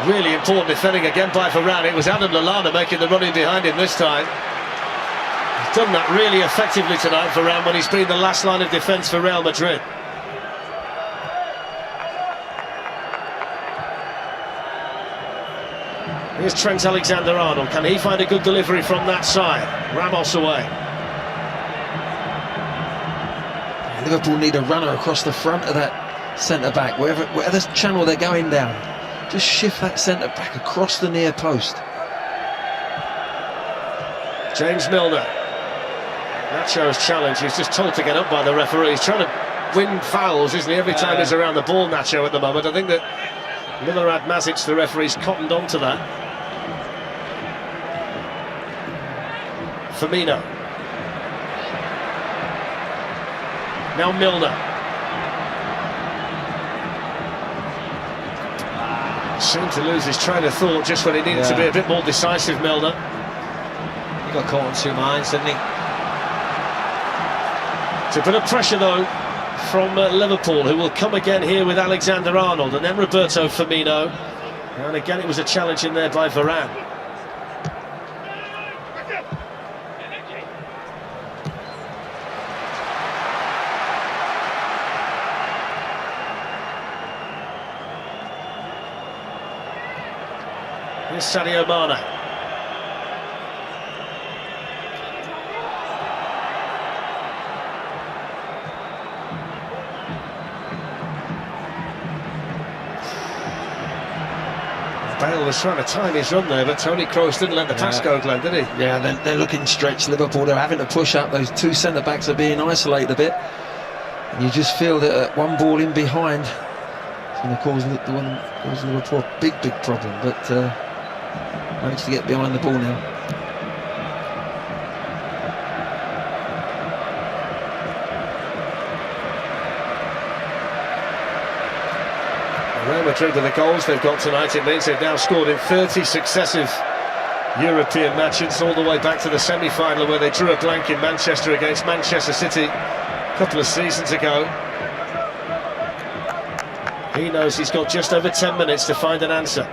Really important defending again by Varane. It was Adam Lallana making the running behind him this time. He's done that really effectively tonight, Varane, when he's been the last line of defence for Real Madrid. Here's Trent Alexander-Arnold. Can he find a good delivery from that side? Ramos away. Liverpool need a runner across the front of that centre-back, whatever channel they're going down. Just shift that centre-back across the near post. James Milner. Nacho's challenge. He's just told to get up by the referee. He's trying to win fouls, isn't he? Every time he's around the ball, Nacho, at the moment. I think that Milorad Mazic, the referee's cottoned on to that. Firmino. Now Milner. Seemed to lose his train of thought just when he needed to be a bit more decisive, Milner. He got caught on 2 minds, didn't he? It's a bit of pressure though from Liverpool, who will come again here with Alexander-Arnold and then Roberto Firmino. And again it was a challenge in there by Varane. Here's Sadio Mane. Bale was trying to time his run there, but Toni Kroos didn't let the pass go, Glenn, did he? Yeah, they're looking stretched, Liverpool. They're having to push up. Those 2 centre-backs are being isolated a bit. And you just feel that one ball in behind is going to cause Liverpool a big problem. But managed to get behind the ball now. Real Madrid with the goals they've got tonight, it means they've now scored in 30 successive European matches, all the way back to the semi-final where they drew a blank in Manchester against Manchester City a couple of seasons ago. He knows he's got just over 10 minutes to find an answer.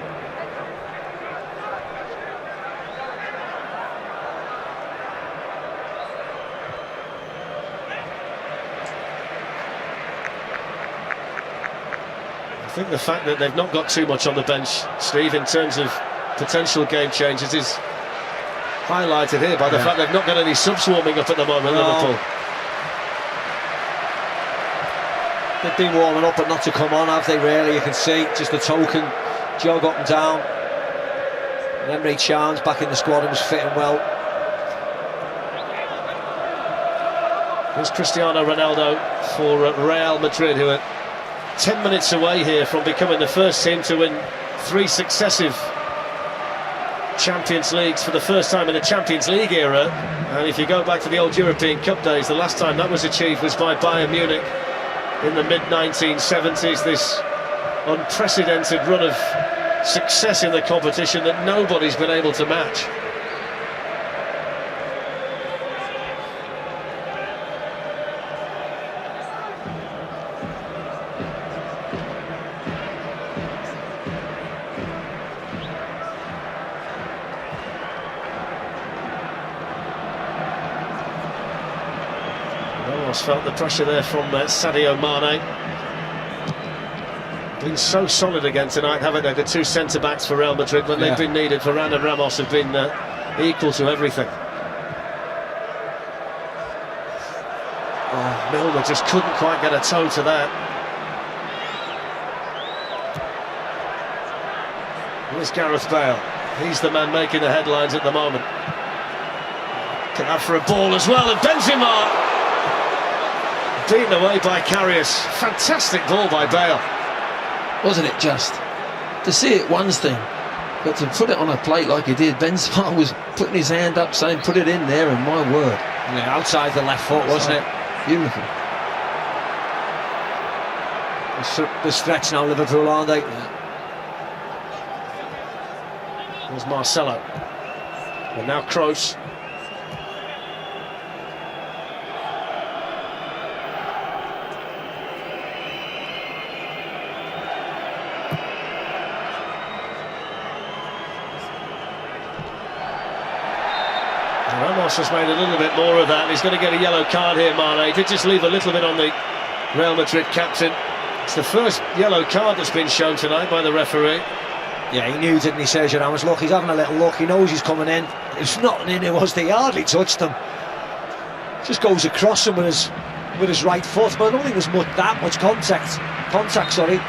I think the fact that they've not got too much on the bench, Steve, in terms of potential game changes is highlighted here by the fact they've not got any subs warming up at the moment, Liverpool. They've been warming up but not to come on, have they really? You can see just a token jog up and down. And Emre Can's back in the squad and was fitting well. Here's Cristiano Ronaldo for Real Madrid, who are 10 minutes away here from becoming the first team to win 3 successive Champions Leagues for the first time in the Champions League era. And if you go back to the old European Cup days, the last time that was achieved was by Bayern Munich in the mid-1970s. This unprecedented run of success in the competition that nobody's been able to match. Almost felt the pressure there from Sadio Mane. Been so solid again tonight, haven't they? The 2 centre-backs for Real Madrid, when they've been needed. Varane and Ramos have been equal to everything. Oh, Milner just couldn't quite get a toe to that. Here's Gareth Bale. He's the man making the headlines at the moment. Can have for a ball as well, and Benzema beaten away by Karius. Fantastic ball by Bale. Wasn't it just? To see it, one's thing, but to put it on a plate like he did, Benzema was putting his hand up saying, put it in there, and my word. Yeah, outside the left foot, wasn't it? Beautiful. The stretch now, Liverpool, aren't they? There's Marcelo. And now Kroos. Ramos has made a little bit more of that. He's going to get a yellow card here, Mane. He did just leave a little bit on the Real Madrid captain. It's the first yellow card that's been shown tonight by the referee. Yeah, he knew, didn't he, Sergio Ramos? Look, he's having a little look. He knows he's coming in. There's nothing in it, was there? He hardly touched him. Just goes across him with his right foot. But I don't think there's that much contact. Sorry.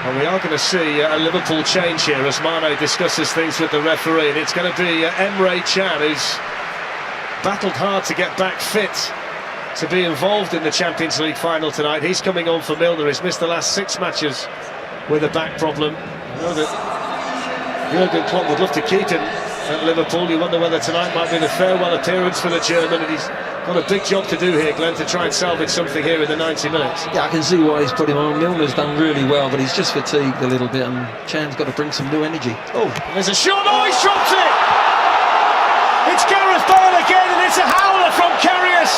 Well, we are going to see a Liverpool change here as Mane discusses things with the referee, and it's going to be Emre Can, who's battled hard to get back fit to be involved in the Champions League final tonight. He's coming on for Milner. He's missed the last 6 matches with a back problem. I know that Jurgen Klopp would love to keep him at Liverpool. You wonder whether tonight might be the farewell appearance for the German, and he's got a big job to do here, Glenn, to try and salvage something here in the 90 minutes. Yeah, I can see why he's put him on. Milner's done really well, but he's just fatigued a little bit, and Chan's got to bring some new energy. Oh, there's a shot. Oh, he's dropped it! It's Gareth Bale again, and it's a howler from Karius.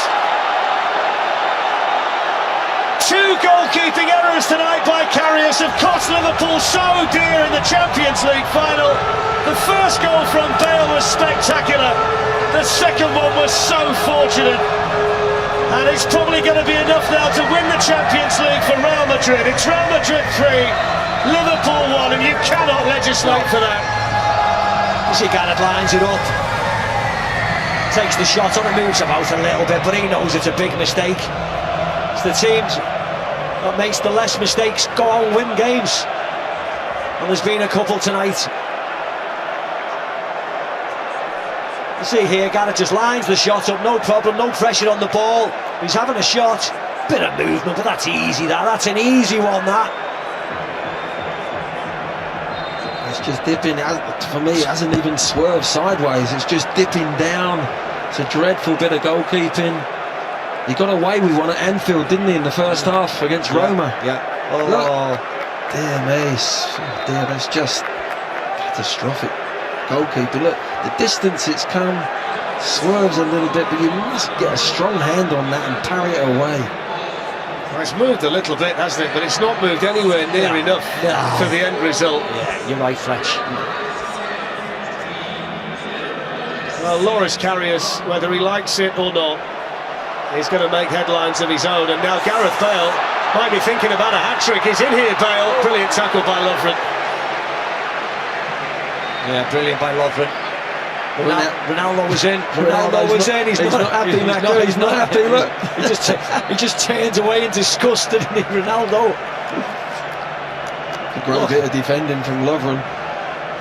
2 goalkeeping errors tonight by Karius have cost Liverpool so dear in the Champions League final. The first goal from Bale was spectacular. The second one was so fortunate. And it's probably going to be enough now to win the Champions League for Real Madrid. It's Real Madrid 3, Liverpool 1, and you cannot legislate for that. You see Gareth lines it up. Takes the shot on and moves about a little bit, but he knows it's a big mistake. It's the teams that makes the less mistakes go on and win games. And there's been a couple tonight. You see here, Gareth just lines the shot up, no problem, no pressure on the ball. He's having a shot, bit of movement, but that's easy, that's an easy one, that. It's just dipping, for me, it hasn't even swerved sideways, it's just dipping down. It's a dreadful bit of goalkeeping. He got away with one at Anfield, didn't he, in the first half against Roma? Yeah. Oh, look. Dear me, dear, that's just catastrophic goalkeeping. Look, the distance it's come, swerves a little bit, but you must get a strong hand on that and parry it away. Well, it's moved a little bit, hasn't it? But it's not moved anywhere near enough for the end result. Yeah, you're right, Fletch. Well, Loris Karius, whether he likes it or not, he's going to make headlines of his own. And now Gareth Bale might be thinking about a hat-trick. He's in here, Bale. Brilliant tackle by Lovren. Yeah, brilliant by Lovren. Ronaldo was in. Ronaldo was in. He's not happy, Macca. He's not happy. Look, he just turns away in disgust, didn't he, Ronaldo? A great bit of defending from Lovren.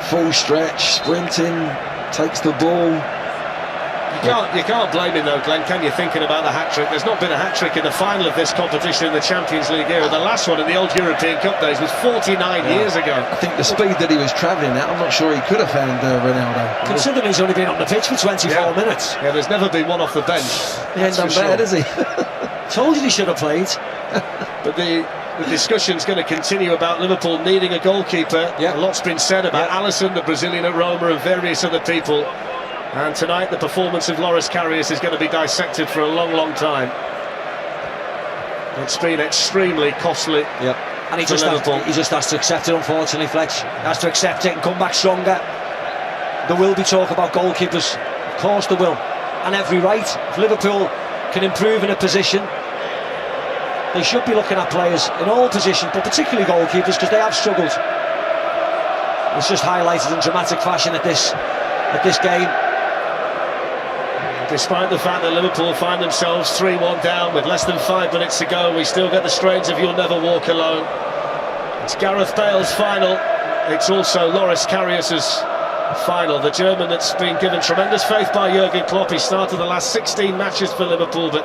Full stretch, sprinting, takes the ball. You can't blame him though, Glenn, can you, thinking about the hat-trick? There's not been a hat-trick in the final of this competition in the Champions League era. The last one in the old European Cup days was 49 years ago. I think the speed that he was travelling at, I'm not sure he could have found Ronaldo. Considering he's only been on the pitch for 24 minutes. Yeah, there's never been one off the bench. He ain't done bad, has he? Told you he should have played. But the discussion's going to continue about Liverpool needing a goalkeeper. Yeah. A lot's been said about Alisson, the Brazilian at Roma, and various other people. And tonight the performance of Loris Karius is going to be dissected for a long, long time. It's been extremely costly. And he just has to accept it, unfortunately, Fletch. He has to accept it and come back stronger. There will be talk about goalkeepers. Of course there will. And every right. If Liverpool can improve in a position, they should be looking at players in all positions, but particularly goalkeepers, because they have struggled. It's just highlighted in dramatic fashion at this game. Despite the fact that Liverpool find themselves 3-1 down with less than 5 minutes to go, we still get the strains of You'll Never Walk Alone. It's Gareth Bale's final. It's also Loris Karius's final. The German that's been given tremendous faith by Jurgen Klopp. He started the last 16 matches for Liverpool, but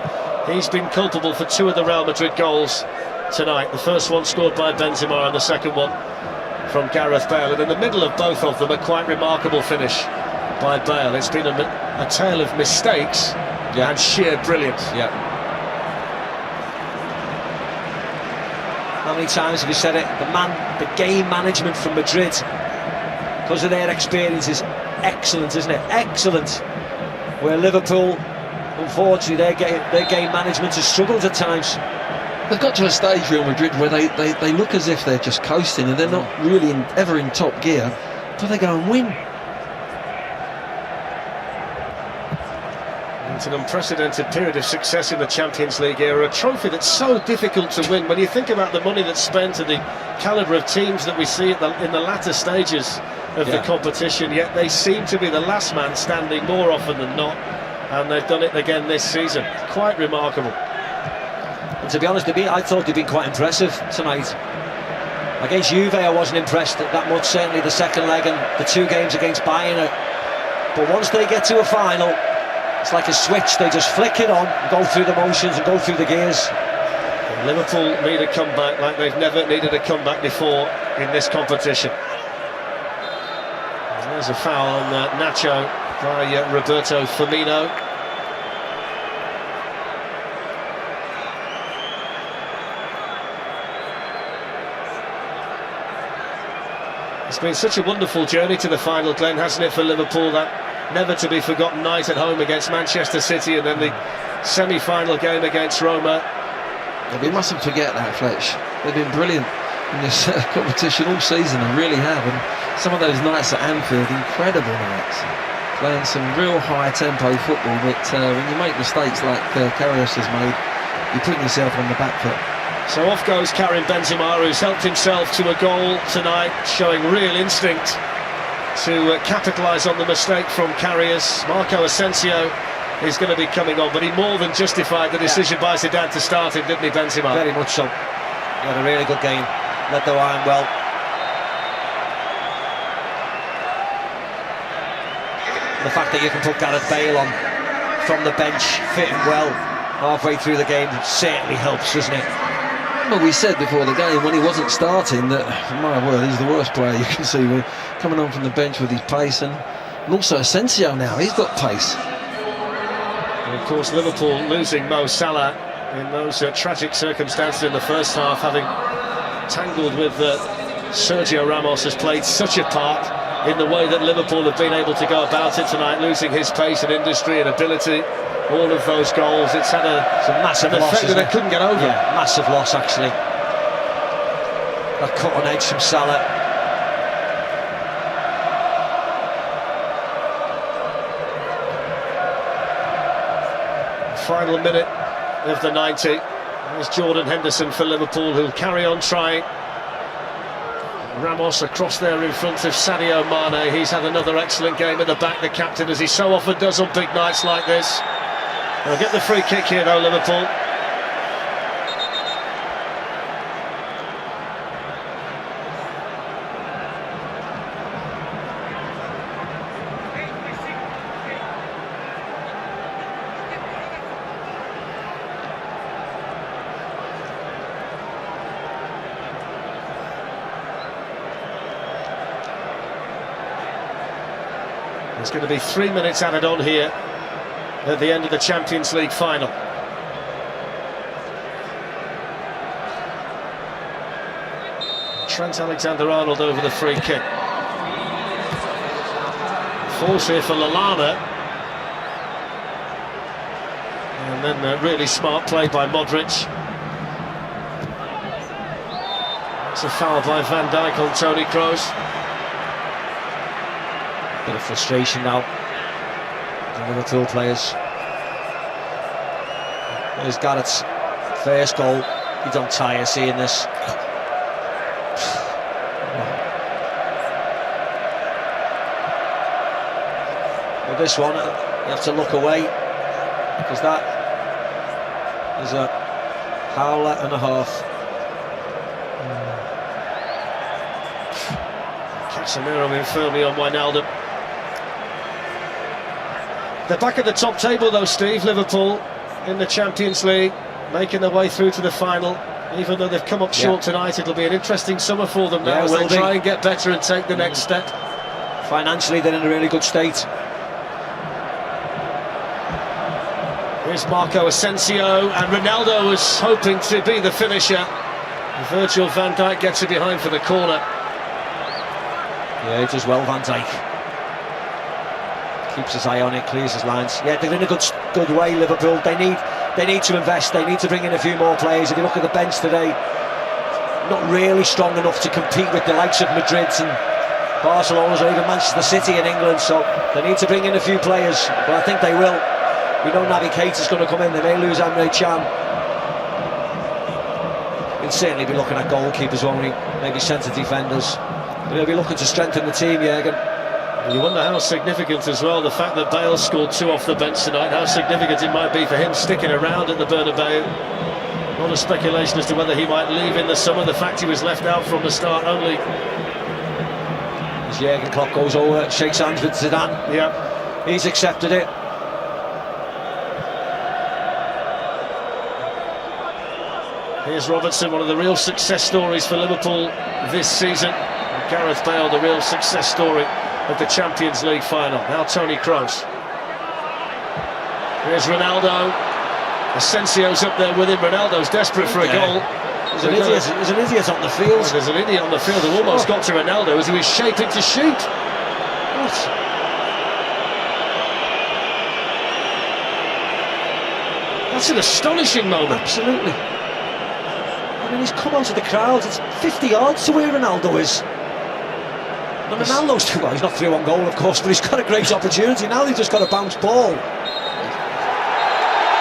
he's been culpable for 2 of the Real Madrid goals tonight. The first one scored by Benzema and the second one from Gareth Bale. And in the middle of both of them, a quite remarkable finish by Bale. It's been a tale of mistakes and sheer brilliance. How many times have you said it? The game management from Madrid, because of their experience, is excellent, isn't it? Excellent. Where Liverpool, unfortunately, their game management has struggled at times. They've got to a stage, Real Madrid, where they look as if they're just coasting and they're not really ever in top gear, but they go and win. It's an unprecedented period of success in the Champions League era, a trophy that's so difficult to win. When you think about the money that's spent and the calibre of teams that we see in the latter stages of the competition, yet they seem to be the last man standing more often than not, and they've done it again this season. Quite remarkable. And to be honest, I thought they'd been quite impressive tonight. Against Juve, I wasn't impressed that much, certainly the second leg and the 2 games against Bayern. But once they get to a final, it's like a switch. They just flick it on, go through the motions and go through the gears. And Liverpool need a comeback like they've never needed a comeback before in this competition. And there's a foul on Nacho by Roberto Firmino. It's been such a wonderful journey to the final, Glenn, hasn't it, for Liverpool? That never to be forgotten night at home against Manchester City, and then the semi-final game against Roma. Yeah, we mustn't forget that, Fletch. They've been brilliant in this competition all season, they really have. And some of those nights at Anfield, incredible nights, playing some real high-tempo football. But when you make mistakes like Karius has made, you're putting yourself on the back foot. So off goes Karim Benzema, who's helped himself to a goal tonight, showing real instinct to capitalise on the mistake from Karius. Marco Asensio is going to be coming on, but he more than justified the decision by Zidane to start him, didn't he, Benzema? Very much so. He had a really good game, led the line well. The fact that you can put Gareth Bale on from the bench, fitting well halfway through the game, certainly helps, doesn't it? Well, we said before the game, when he wasn't starting, that, my word, he's the worst player you can see. We're coming on from the bench with his pace, and also Asensio now, he's got pace. And of course, Liverpool losing Mo Salah in those tragic circumstances in the first half, having tangled with Sergio Ramos, has played such a part in the way that Liverpool have been able to go about it tonight, losing his pace and industry and ability. All of those goals, it's had a massive loss, effect that they couldn't get over. Yeah, massive loss actually. A cut on edge from Salah. Final minute of the 90. There's Jordan Henderson for Liverpool, who'll carry on trying. Ramos across there in front of Sadio Mane. He's had another excellent game at the back, the captain, as he so often does on big nights like this. They'll get the free kick here though, Liverpool. There's going to be 3 minutes added on here at the end of the Champions League final. Trent Alexander-Arnold over the free kick. Falls here for Lallana. And then really smart play by Modric. It's a foul by Van Dijk on Toni Kroos. Bit of frustration now. The Liverpool players. There's Garrett's first goal. You don't tire seeing this. Well, this one, you have to look away, because that is a howler and a half. Casemiro in firmly on Wijnaldum. They're back at the top table though, Steve. Liverpool in the Champions League, making their way through to the final. Even though they've come up short tonight, it'll be an interesting summer for them now as they try and get better and take the next step. Financially, they're in a really good state. Here's Marco Asensio, and Ronaldo was hoping to be the finisher. Virgil van Dijk gets it behind for the corner. Yeah, he does well, Van Dijk. Keeps his eye on it, clears his lines. Yeah, they're in a good way, Liverpool. They need to invest, they need to bring in a few more players. If you look at the bench today, not really strong enough to compete with the likes of Madrid and Barcelona or even Manchester City in England, so they need to bring in a few players, but I think they will. We know Naby Keita's going to come in, they may lose Emre Can. He'll certainly be looking at goalkeepers, won't he? Maybe centre defenders. But he'll be looking to strengthen the team, Jurgen. You wonder how significant as well the fact that Bale scored 2 off the bench tonight, how significant it might be for him sticking around at the Bernabeu. A lot of speculation as to whether he might leave in the summer. The fact he was left out from the start only. As Jurgen Klopp goes over, shakes hands with Zidane. Yeah, he's accepted it. Here's Robertson, one of the real success stories for Liverpool this season. And Gareth Bale, the real success story of the Champions League final. Now Toni Kroos. Here's Ronaldo. Asensio's up there with him. Ronaldo's desperate for a goal. There's an idiot on the field. Oh, there's an idiot on the field who almost got to Ronaldo as he was shaping to shoot. What? That's an astonishing moment. Absolutely. I mean, he's come onto the crowd. It's 50 yards to where Ronaldo is. And Ronaldo's too well. He's not through on goal, of course, but he's got a great opportunity. Now he's just got a bounce ball.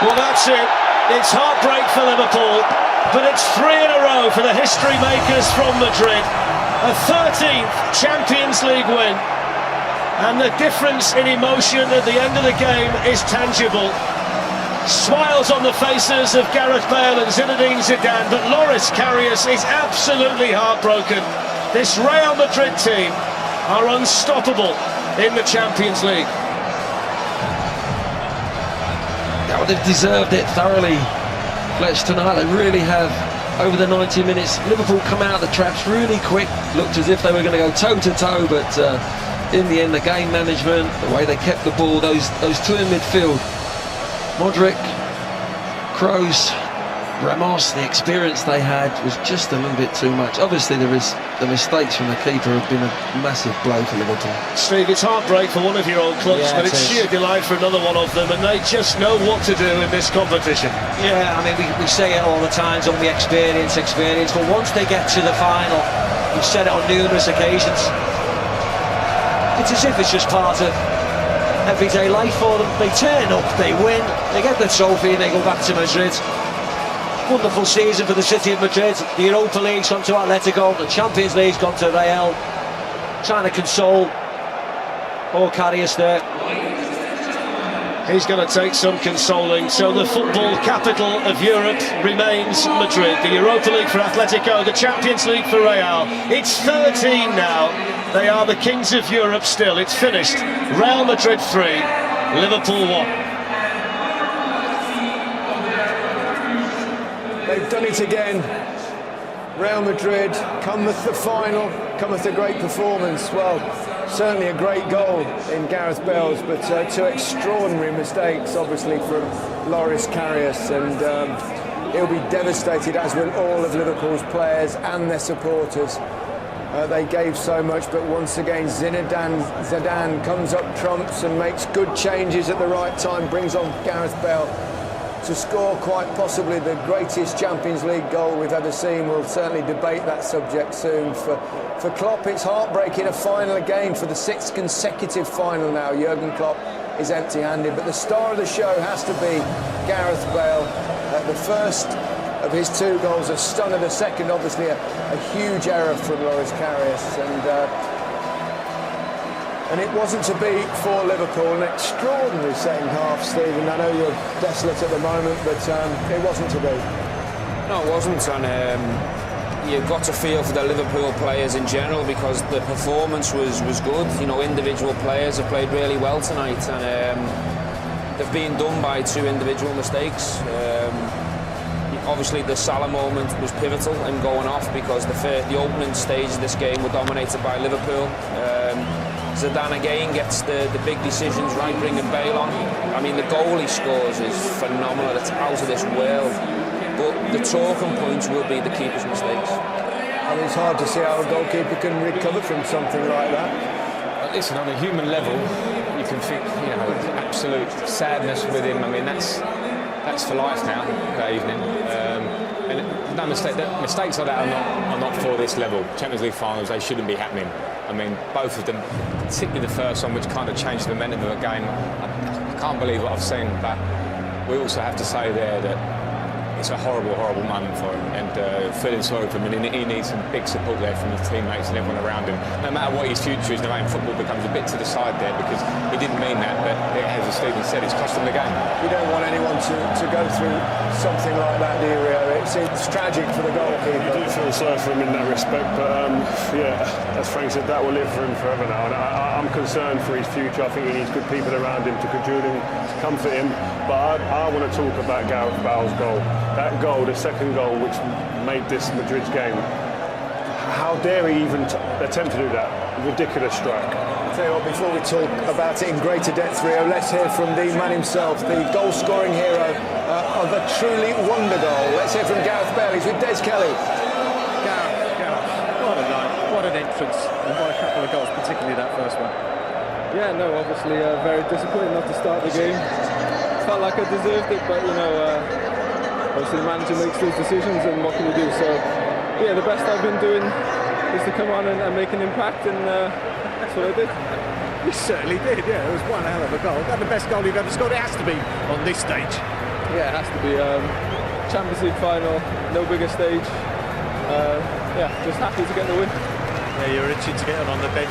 Well, that's it. It's heartbreak for Liverpool, but it's 3 in a row for the history makers from Madrid. A 13th Champions League win. And the difference in emotion at the end of the game is tangible. Smiles on the faces of Gareth Bale and Zinedine Zidane, but Loris Karius is absolutely heartbroken. This Real Madrid team are unstoppable in the Champions League. Oh, they've deserved it thoroughly, Fletch, tonight. They really have. Over the 90 minutes, Liverpool come out of the traps really quick. Looked as if they were going to go toe-to-toe, but in the end, the game management, the way they kept the ball, those 2 in midfield, Modric, Kroos, Ramos, the experience they had was just a little bit too much. Obviously, the mistakes from the keeper have been a massive blow for Liverpool. Steve, it's heartbreak for one of your old clubs, but it's sheer delight for another one of them, and they just know what to do in this competition. Yeah, I mean, we say it all the time, don't we? Experience, but once they get to the final, we've said it on numerous occasions, it's as if it's just part of everyday life for them. They turn up, they win, they get the trophy, and they go back to Madrid. Wonderful season for the city of Madrid. The Europa League's gone to Atletico, the Champions League's gone to Real. Trying to console poor Karius there. He's going to take some consoling. So the football capital of Europe remains Madrid. The Europa League for Atletico, the Champions League for Real. It's 13 now. They are the kings of Europe still. It's finished. Real Madrid 3, Liverpool 1. They've done it again. Real Madrid, cometh the final, cometh a great performance. Well, Certainly a great goal in Gareth Bale's, but two extraordinary mistakes, obviously, from Loris Karius, and he'll be devastated, as will all of Liverpool's players and their supporters. They gave so much, but once again Zidane comes up trumps and makes good changes at the right time, brings on Gareth Bale to score quite possibly the greatest Champions League goal we've ever seen. We'll certainly debate that subject soon. For Klopp, it's heartbreaking, a final again for the 6th consecutive final now. Jurgen Klopp is empty-handed, but the star of the show has to be Gareth Bale. The first of his 2 goals, a stunner. The second, obviously, a huge error from Loris Karius, and it wasn't to be for Liverpool. An extraordinary second half, Stephen. I know you're desolate at the moment, but it wasn't to be. No, it wasn't, and you've got to feel for the Liverpool players in general, because the performance was good. You know, individual players have played really well tonight, and they've been done by 2 individual mistakes. Obviously, the Salah moment was pivotal in going off, because the opening stage of this game were dominated by Liverpool. Zidane again gets the big decisions right, bringing Bale on. I mean, the goal he scores is phenomenal. It's out of this world. But the talking points will be the keeper's mistakes. And it's hard to see how a goalkeeper can recover from something like that. Listen, on a human level, you can think, you know, absolute sadness with him. I mean, that's for life now, that evening. And no mistake, mistakes like that are not for this level. Champions League finals, they shouldn't be happening. I mean, both of them, particularly the first one, which kind of changed the momentum of the game. I can't believe what I've seen, but we also have to say there that it's a horrible, horrible moment for him, and feeling sorry for him. And he needs some big support there from his teammates and everyone around him. No matter what his future is, the game football becomes a bit to the side there, because he didn't mean that, but as Stephen said, it's cost him the game. You don't want anyone to go through something like that, do you, Rio? It's tragic for the goalkeeper. You do feel sorry for him in that respect, but yeah, as Frank said, that will live for him forever now. And I'm concerned for his future. I think he needs good people around him to cajole him, to comfort him. But I want to talk about Gareth Bale's goal. That goal, the second goal, which made this Madrid's game. How dare he even attempt to do that? Ridiculous strike. I'll tell you what, before we talk about it in greater depth, Rio, let's hear from the man himself, the goal-scoring hero of a truly wonder goal. Let's hear from Gareth Bale. He's with Des Kelly. Gareth, what a night, what an entrance, and what a couple of goals, particularly that first one. Yeah, no, obviously very disappointing not to start the game. Felt like I deserved it, but you know, obviously the manager makes those decisions, and what can you do? So, yeah, the best I've been doing is to come on and make an impact, and that's what I did. You certainly did, yeah. It was one hell of a goal. That's the best goal you've ever scored. It has to be on this stage. Yeah, it has to be. Champions League final, no bigger stage. Yeah, just happy to get the win. Yeah, you're itching to get on the bench.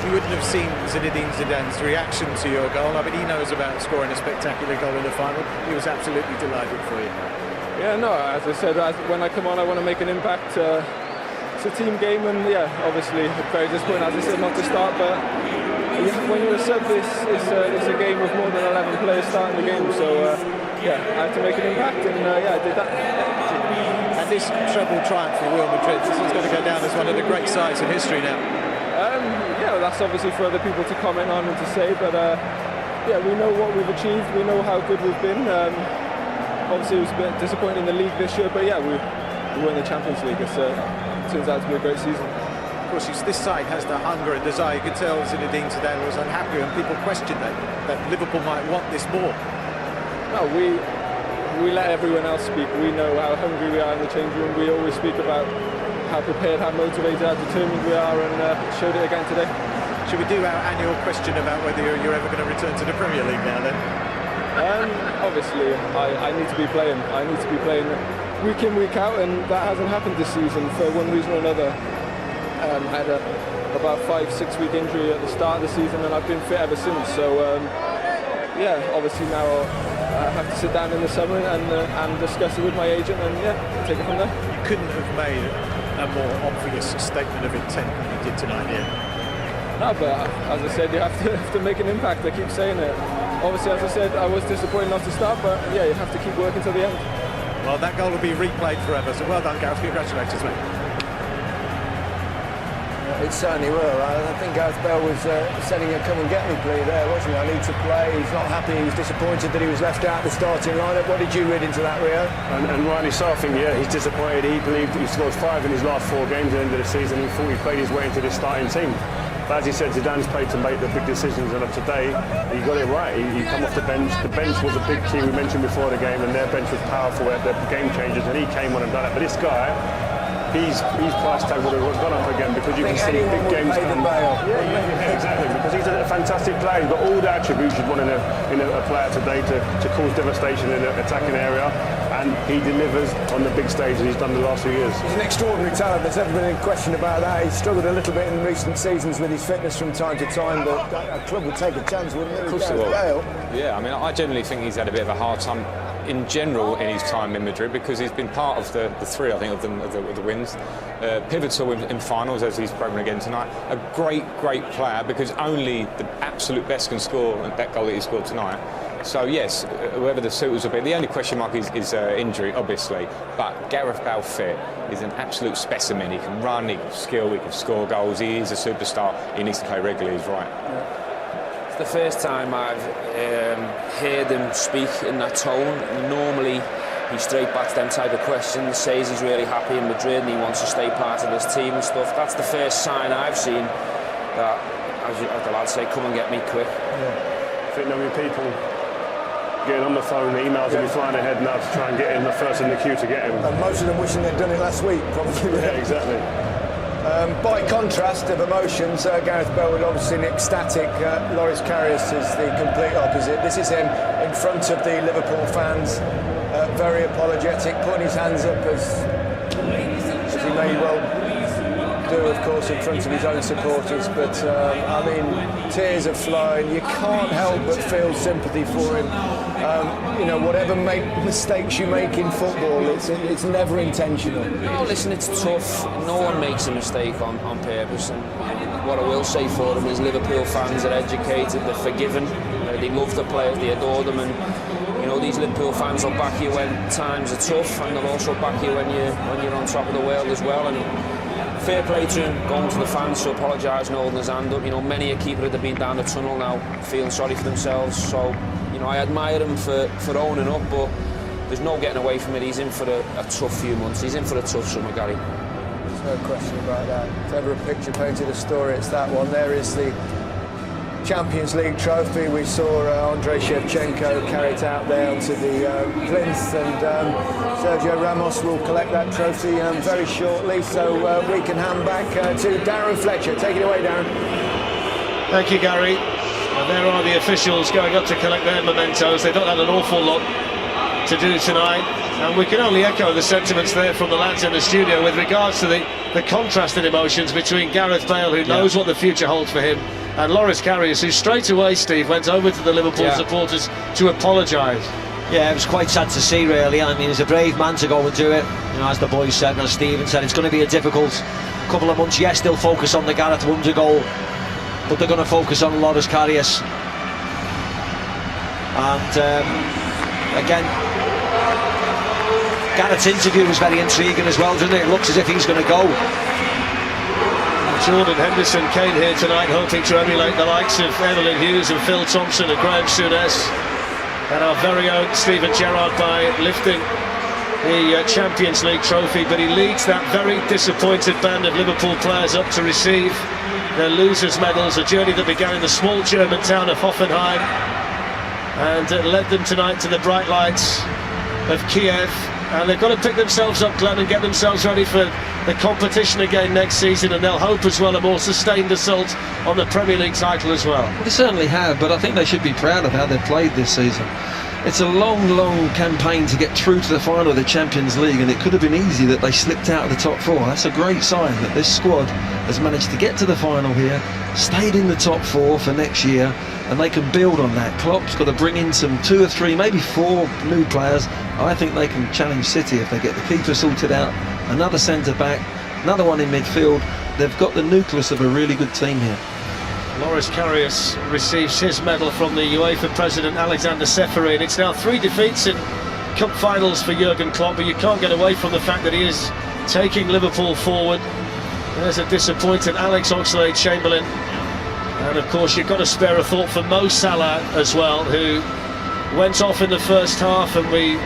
You wouldn't have seen Zinedine Zidane's reaction to your goal. I mean, he knows about scoring a spectacular goal in the final. He was absolutely delighted for you. Yeah, no, as I said, when I come on, I want to make an impact. It's a team game, and yeah, obviously very disappointing, as I said, not to start, but when you're a sub, it's a game with more than 11 players starting the game, so yeah, I had to make an impact, and yeah, I did that. And this treble triumph for Real Madrid, this is going to go down as one of the great sides in history now. Yeah, that's obviously for other people to comment on and to say, but yeah, we know what we've achieved, we know how good we've been. Obviously it was a bit disappointing in the league this year, but yeah, we won the Champions League. It turns out to be a great season. Of course, this side has the hunger and desire. You could tell Zinedine Zidane was unhappy, and people questioned that Liverpool might want this more. No, we let everyone else speak. We know how hungry we are in the change room. We always speak about how prepared, how motivated, how determined we are, and showed it again today. Should we do our annual question about whether you're ever going to return to the Premier League now then? Obviously, I need to be playing. I need to be playing week in, week out, and that hasn't happened this season for one reason or another. I had about 5-6 week injury at the start of the season, and I've been fit ever since. So yeah, obviously now I have to sit down in the summer and discuss it with my agent, and yeah, take it from there. You couldn't have made a more obvious statement of intent than you did tonight, yeah. No, but as I said, you have to make an impact. I keep saying it. Obviously, as I said, I was disappointed not to start, but yeah, you have to keep working till the end. Well, that goal will be replayed forever, so well done, Gareth. Congratulations, mate. It certainly will. I think Gareth Bale was setting a come and get me plea there, wasn't he? I need to play. He's not happy. He was disappointed that he was left out of the starting lineup. What did you read into that, Rio? And rightly so. I think, he's disappointed. He believed he scored 5 in his last 4 games at the end of the season. He thought he played his way into this starting team. But as he said, Zidane's played to make the big decisions, and of today, he got it right. He come off the bench. The bench was a big key, we mentioned before the game, and their bench was powerful at the game changers, and he came on and done it. But this guy, his price tag would have gone up again, because you can see big games come. Yeah, exactly. Because he's a fantastic player. He's got all the attributes you'd want in a player today to cause devastation in an attacking area, and he delivers on the big stage as he's done the last few years. He's an extraordinary talent. There's never been any question about that. He's struggled a little bit in recent seasons with his fitness from time to time, but a club would take a chance, wouldn't it? Of course they will. Yeah, I mean, I generally think he's had a bit of a hard time in general in his time in Madrid, because he's been part of the 3, I think, of the wins. Pivotal in finals, as he's proven again tonight. A great player, because only the absolute best can score that goal that he scored tonight. So yes, whoever the suitors will be. The only question mark is injury, obviously. But Gareth Bale fit is an absolute specimen. He can run, he can skill, he can score goals. He is a superstar. He needs to play regularly. He's right. Yeah. It's the first time I've heard him speak in that tone. Normally, he straight backs them type of questions, says he's really happy in Madrid and he wants to stay part of this team and stuff. That's the first sign I've seen that, as the lads say, come and get me quick. Yeah. I think there will be people getting on the phone, the emails will be flying ahead now to try and get in the first in the queue to get him. And most of them wishing they'd done it last week, probably. Yeah, exactly. By contrast of emotions, Gareth Bale would obviously be ecstatic. Loris Karius is the complete opposite. This is him in front of the Liverpool fans, very apologetic, putting his hands up as he may well do, of course, in front of his own supporters. But I mean, tears are flowing. You can't help but feel sympathy for him. Whatever mistakes you make in football, it's never intentional. No, listen, it's tough. No one makes a mistake on purpose. And what I will say for them is Liverpool fans are educated, they're forgiven, they love the players, they adore them, and these Liverpool fans will back you when times are tough, and they'll also back you when you're on top of the world as well. And fair play to him, going to the fans to apologise and holding his hand up. Many a keeper that have been down the tunnel now, feeling sorry for themselves. So, I admire him for owning up, but there's no getting away from it. He's in for a tough few months. He's in for a tough summer, Gary. There's no question about that. If ever a picture painted a story, it's that one. There is the Champions League trophy. We saw Andrei Shevchenko carry it out there onto the plinth, and Sergio Ramos will collect that trophy very shortly, so we can hand back to Darren Fletcher. Take it away, Darren. Thank you, Gary. And there are the officials going up to collect their mementos. They've not had an awful lot to do tonight, and we can only echo the sentiments there from the lads in the studio with regards to the contrast in emotions between Gareth Bale, who knows what the future holds for him, and Loris Karius, who straight away, Steve, went over to the Liverpool supporters to apologise. Yeah, it was quite sad to see, really. I mean, he's a brave man to go and do it. As the boys said, and as Stephen said, it's going to be a difficult couple of months. Yes, they'll focus on the Gareth Wonder goal, but they're going to focus on Loris Karius. And again, Gareth's interview was very intriguing as well, didn't it? It looks as if he's going to go. Jordan Henderson came here tonight hoping to emulate the likes of Evelyn Hughes and Phil Thompson and Graham Souness, and our very own Steven Gerrard by lifting the Champions League trophy. But he leads that very disappointed band of Liverpool players up to receive their losers' medals, a journey that began in the small German town of Hoffenheim and led them tonight to the bright lights of Kiev. And they've got to pick themselves up, Glenn, and get themselves ready for the competition again next season, and they'll hope as well a more sustained assault on the Premier League title as well. They certainly have, but I think they should be proud of how they've played this season. It's a long campaign to get through to the final of the Champions League, and it could have been easy that they slipped out of the top 4. That's a great sign that this squad has managed to get to the final here, stayed in the top 4 for next year, and they can build on that. Klopp's got to bring in some 2 or 3, maybe 4 new players. I think they can challenge City if they get the keeper sorted out, another centre-back, another one in midfield. They've got the nucleus of a really good team here. Loris Karius receives his medal from the UEFA president Alexander Seferin. It's now 3 defeats in cup finals for Jurgen Klopp, but you can't get away from the fact that he is taking Liverpool forward. There's a disappointed Alex Oxlade-Chamberlain. And of course you've got to spare a thought for Mo Salah as well, who went off in the first half, and we're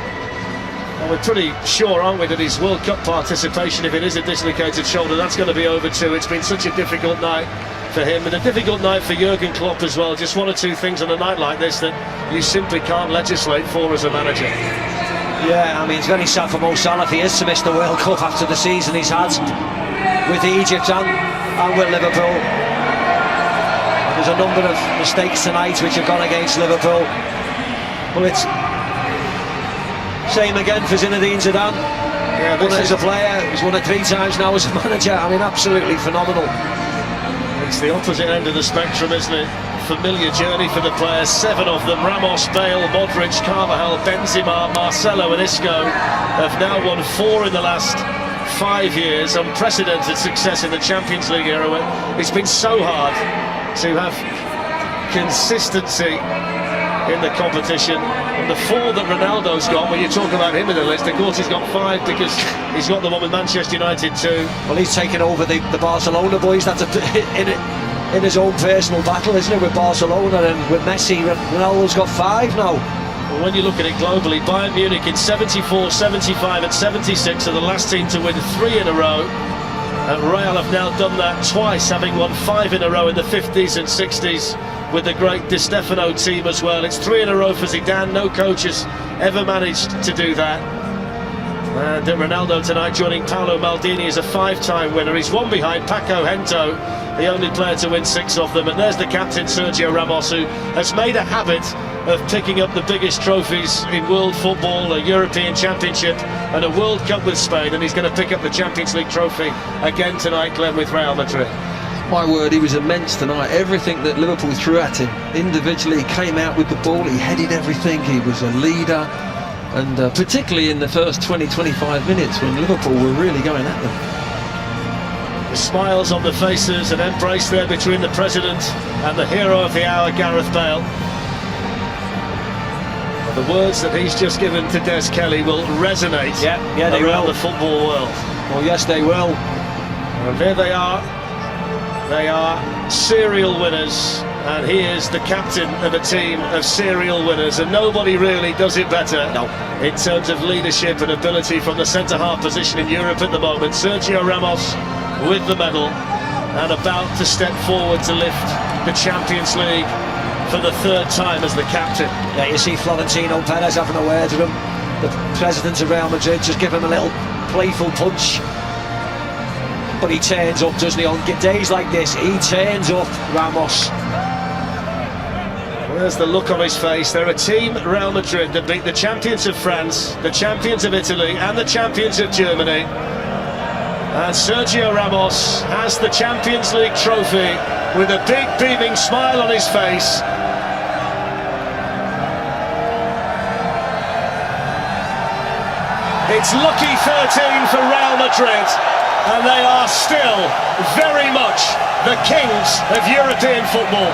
pretty sure, aren't we, that his World Cup participation, if it is a dislocated shoulder, that's going to be over too. It's been such a difficult night for him, and a difficult night for Jurgen Klopp as well. Just one or two things on a night like this that you simply can't legislate for as a manager. Yeah, I mean, it's very sad for Mo Salah if he is to miss the World Cup after the season he's had with Egypt and with Liverpool. There's a number of mistakes tonight which have gone against Liverpool. But it's same again for Zinedine Zidane. Yeah, won it as a player, he's won it 3 times now as a manager. I mean, absolutely phenomenal. It's the opposite end of the spectrum, isn't it? Familiar journey for the players, 7 of them. Ramos, Bale, Modric, Carvajal, Benzema, Marcelo and Isco have now won 4 in the last 5 years. Unprecedented success in the Champions League era. It's been so hard to have consistency in the competition. And the 4 that Ronaldo's got, when you talk about him in the list, of course he's got 5 because he's got the one with Manchester United too. Well, he's taken over the Barcelona boys. That's in his own personal battle, isn't it, with Barcelona, and with Messi, Ronaldo's got 5 now. Well, when you look at it globally, Bayern Munich in 74, 75 and 76 are the last team to win 3 in a row. And Real have now done that twice, having won 5 in a row in the 50s and 60s with the great Di Stefano team as well. It's 3 in a row for Zidane. No coach has ever managed to do that. And Ronaldo tonight joining Paolo Maldini as a 5-time winner. He's 1 behind Paco Gento, the only player to win 6 of them. And there's the captain, Sergio Ramos, who has made a habit of picking up the biggest trophies in world football, a European Championship and a World Cup with Spain, and he's going to pick up the Champions League trophy again tonight, Glenn, with Real Madrid. My word, he was immense tonight. Everything that Liverpool threw at him individually, he came out with the ball, he headed everything, he was a leader, and particularly in the first 20-25 minutes when Liverpool were really going at them. The smiles on the faces, an embrace there between the president and the hero of the hour, Gareth Bale. The words that he's just given to Des Kelly will resonate around the football world. Oh yes, they will. And there they are. They are serial winners, and he is the captain of a team of serial winners, and nobody really does it better in terms of leadership and ability from the centre-half position in Europe at the moment. Sergio Ramos with the medal and about to step forward to lift the Champions League for the 3rd time as the captain. Yeah, you see Florentino Perez having a word with him. The president of Real Madrid just give him a little playful punch. But he turns up, doesn't he? On days like this, he turns up, Ramos. There's the look on his face. They're a team, Real Madrid, that beat the champions of France, the champions of Italy and the champions of Germany. And Sergio Ramos has the Champions League trophy with a big beaming smile on his face. It's lucky 13 for Real Madrid, and they are still very much the kings of European football.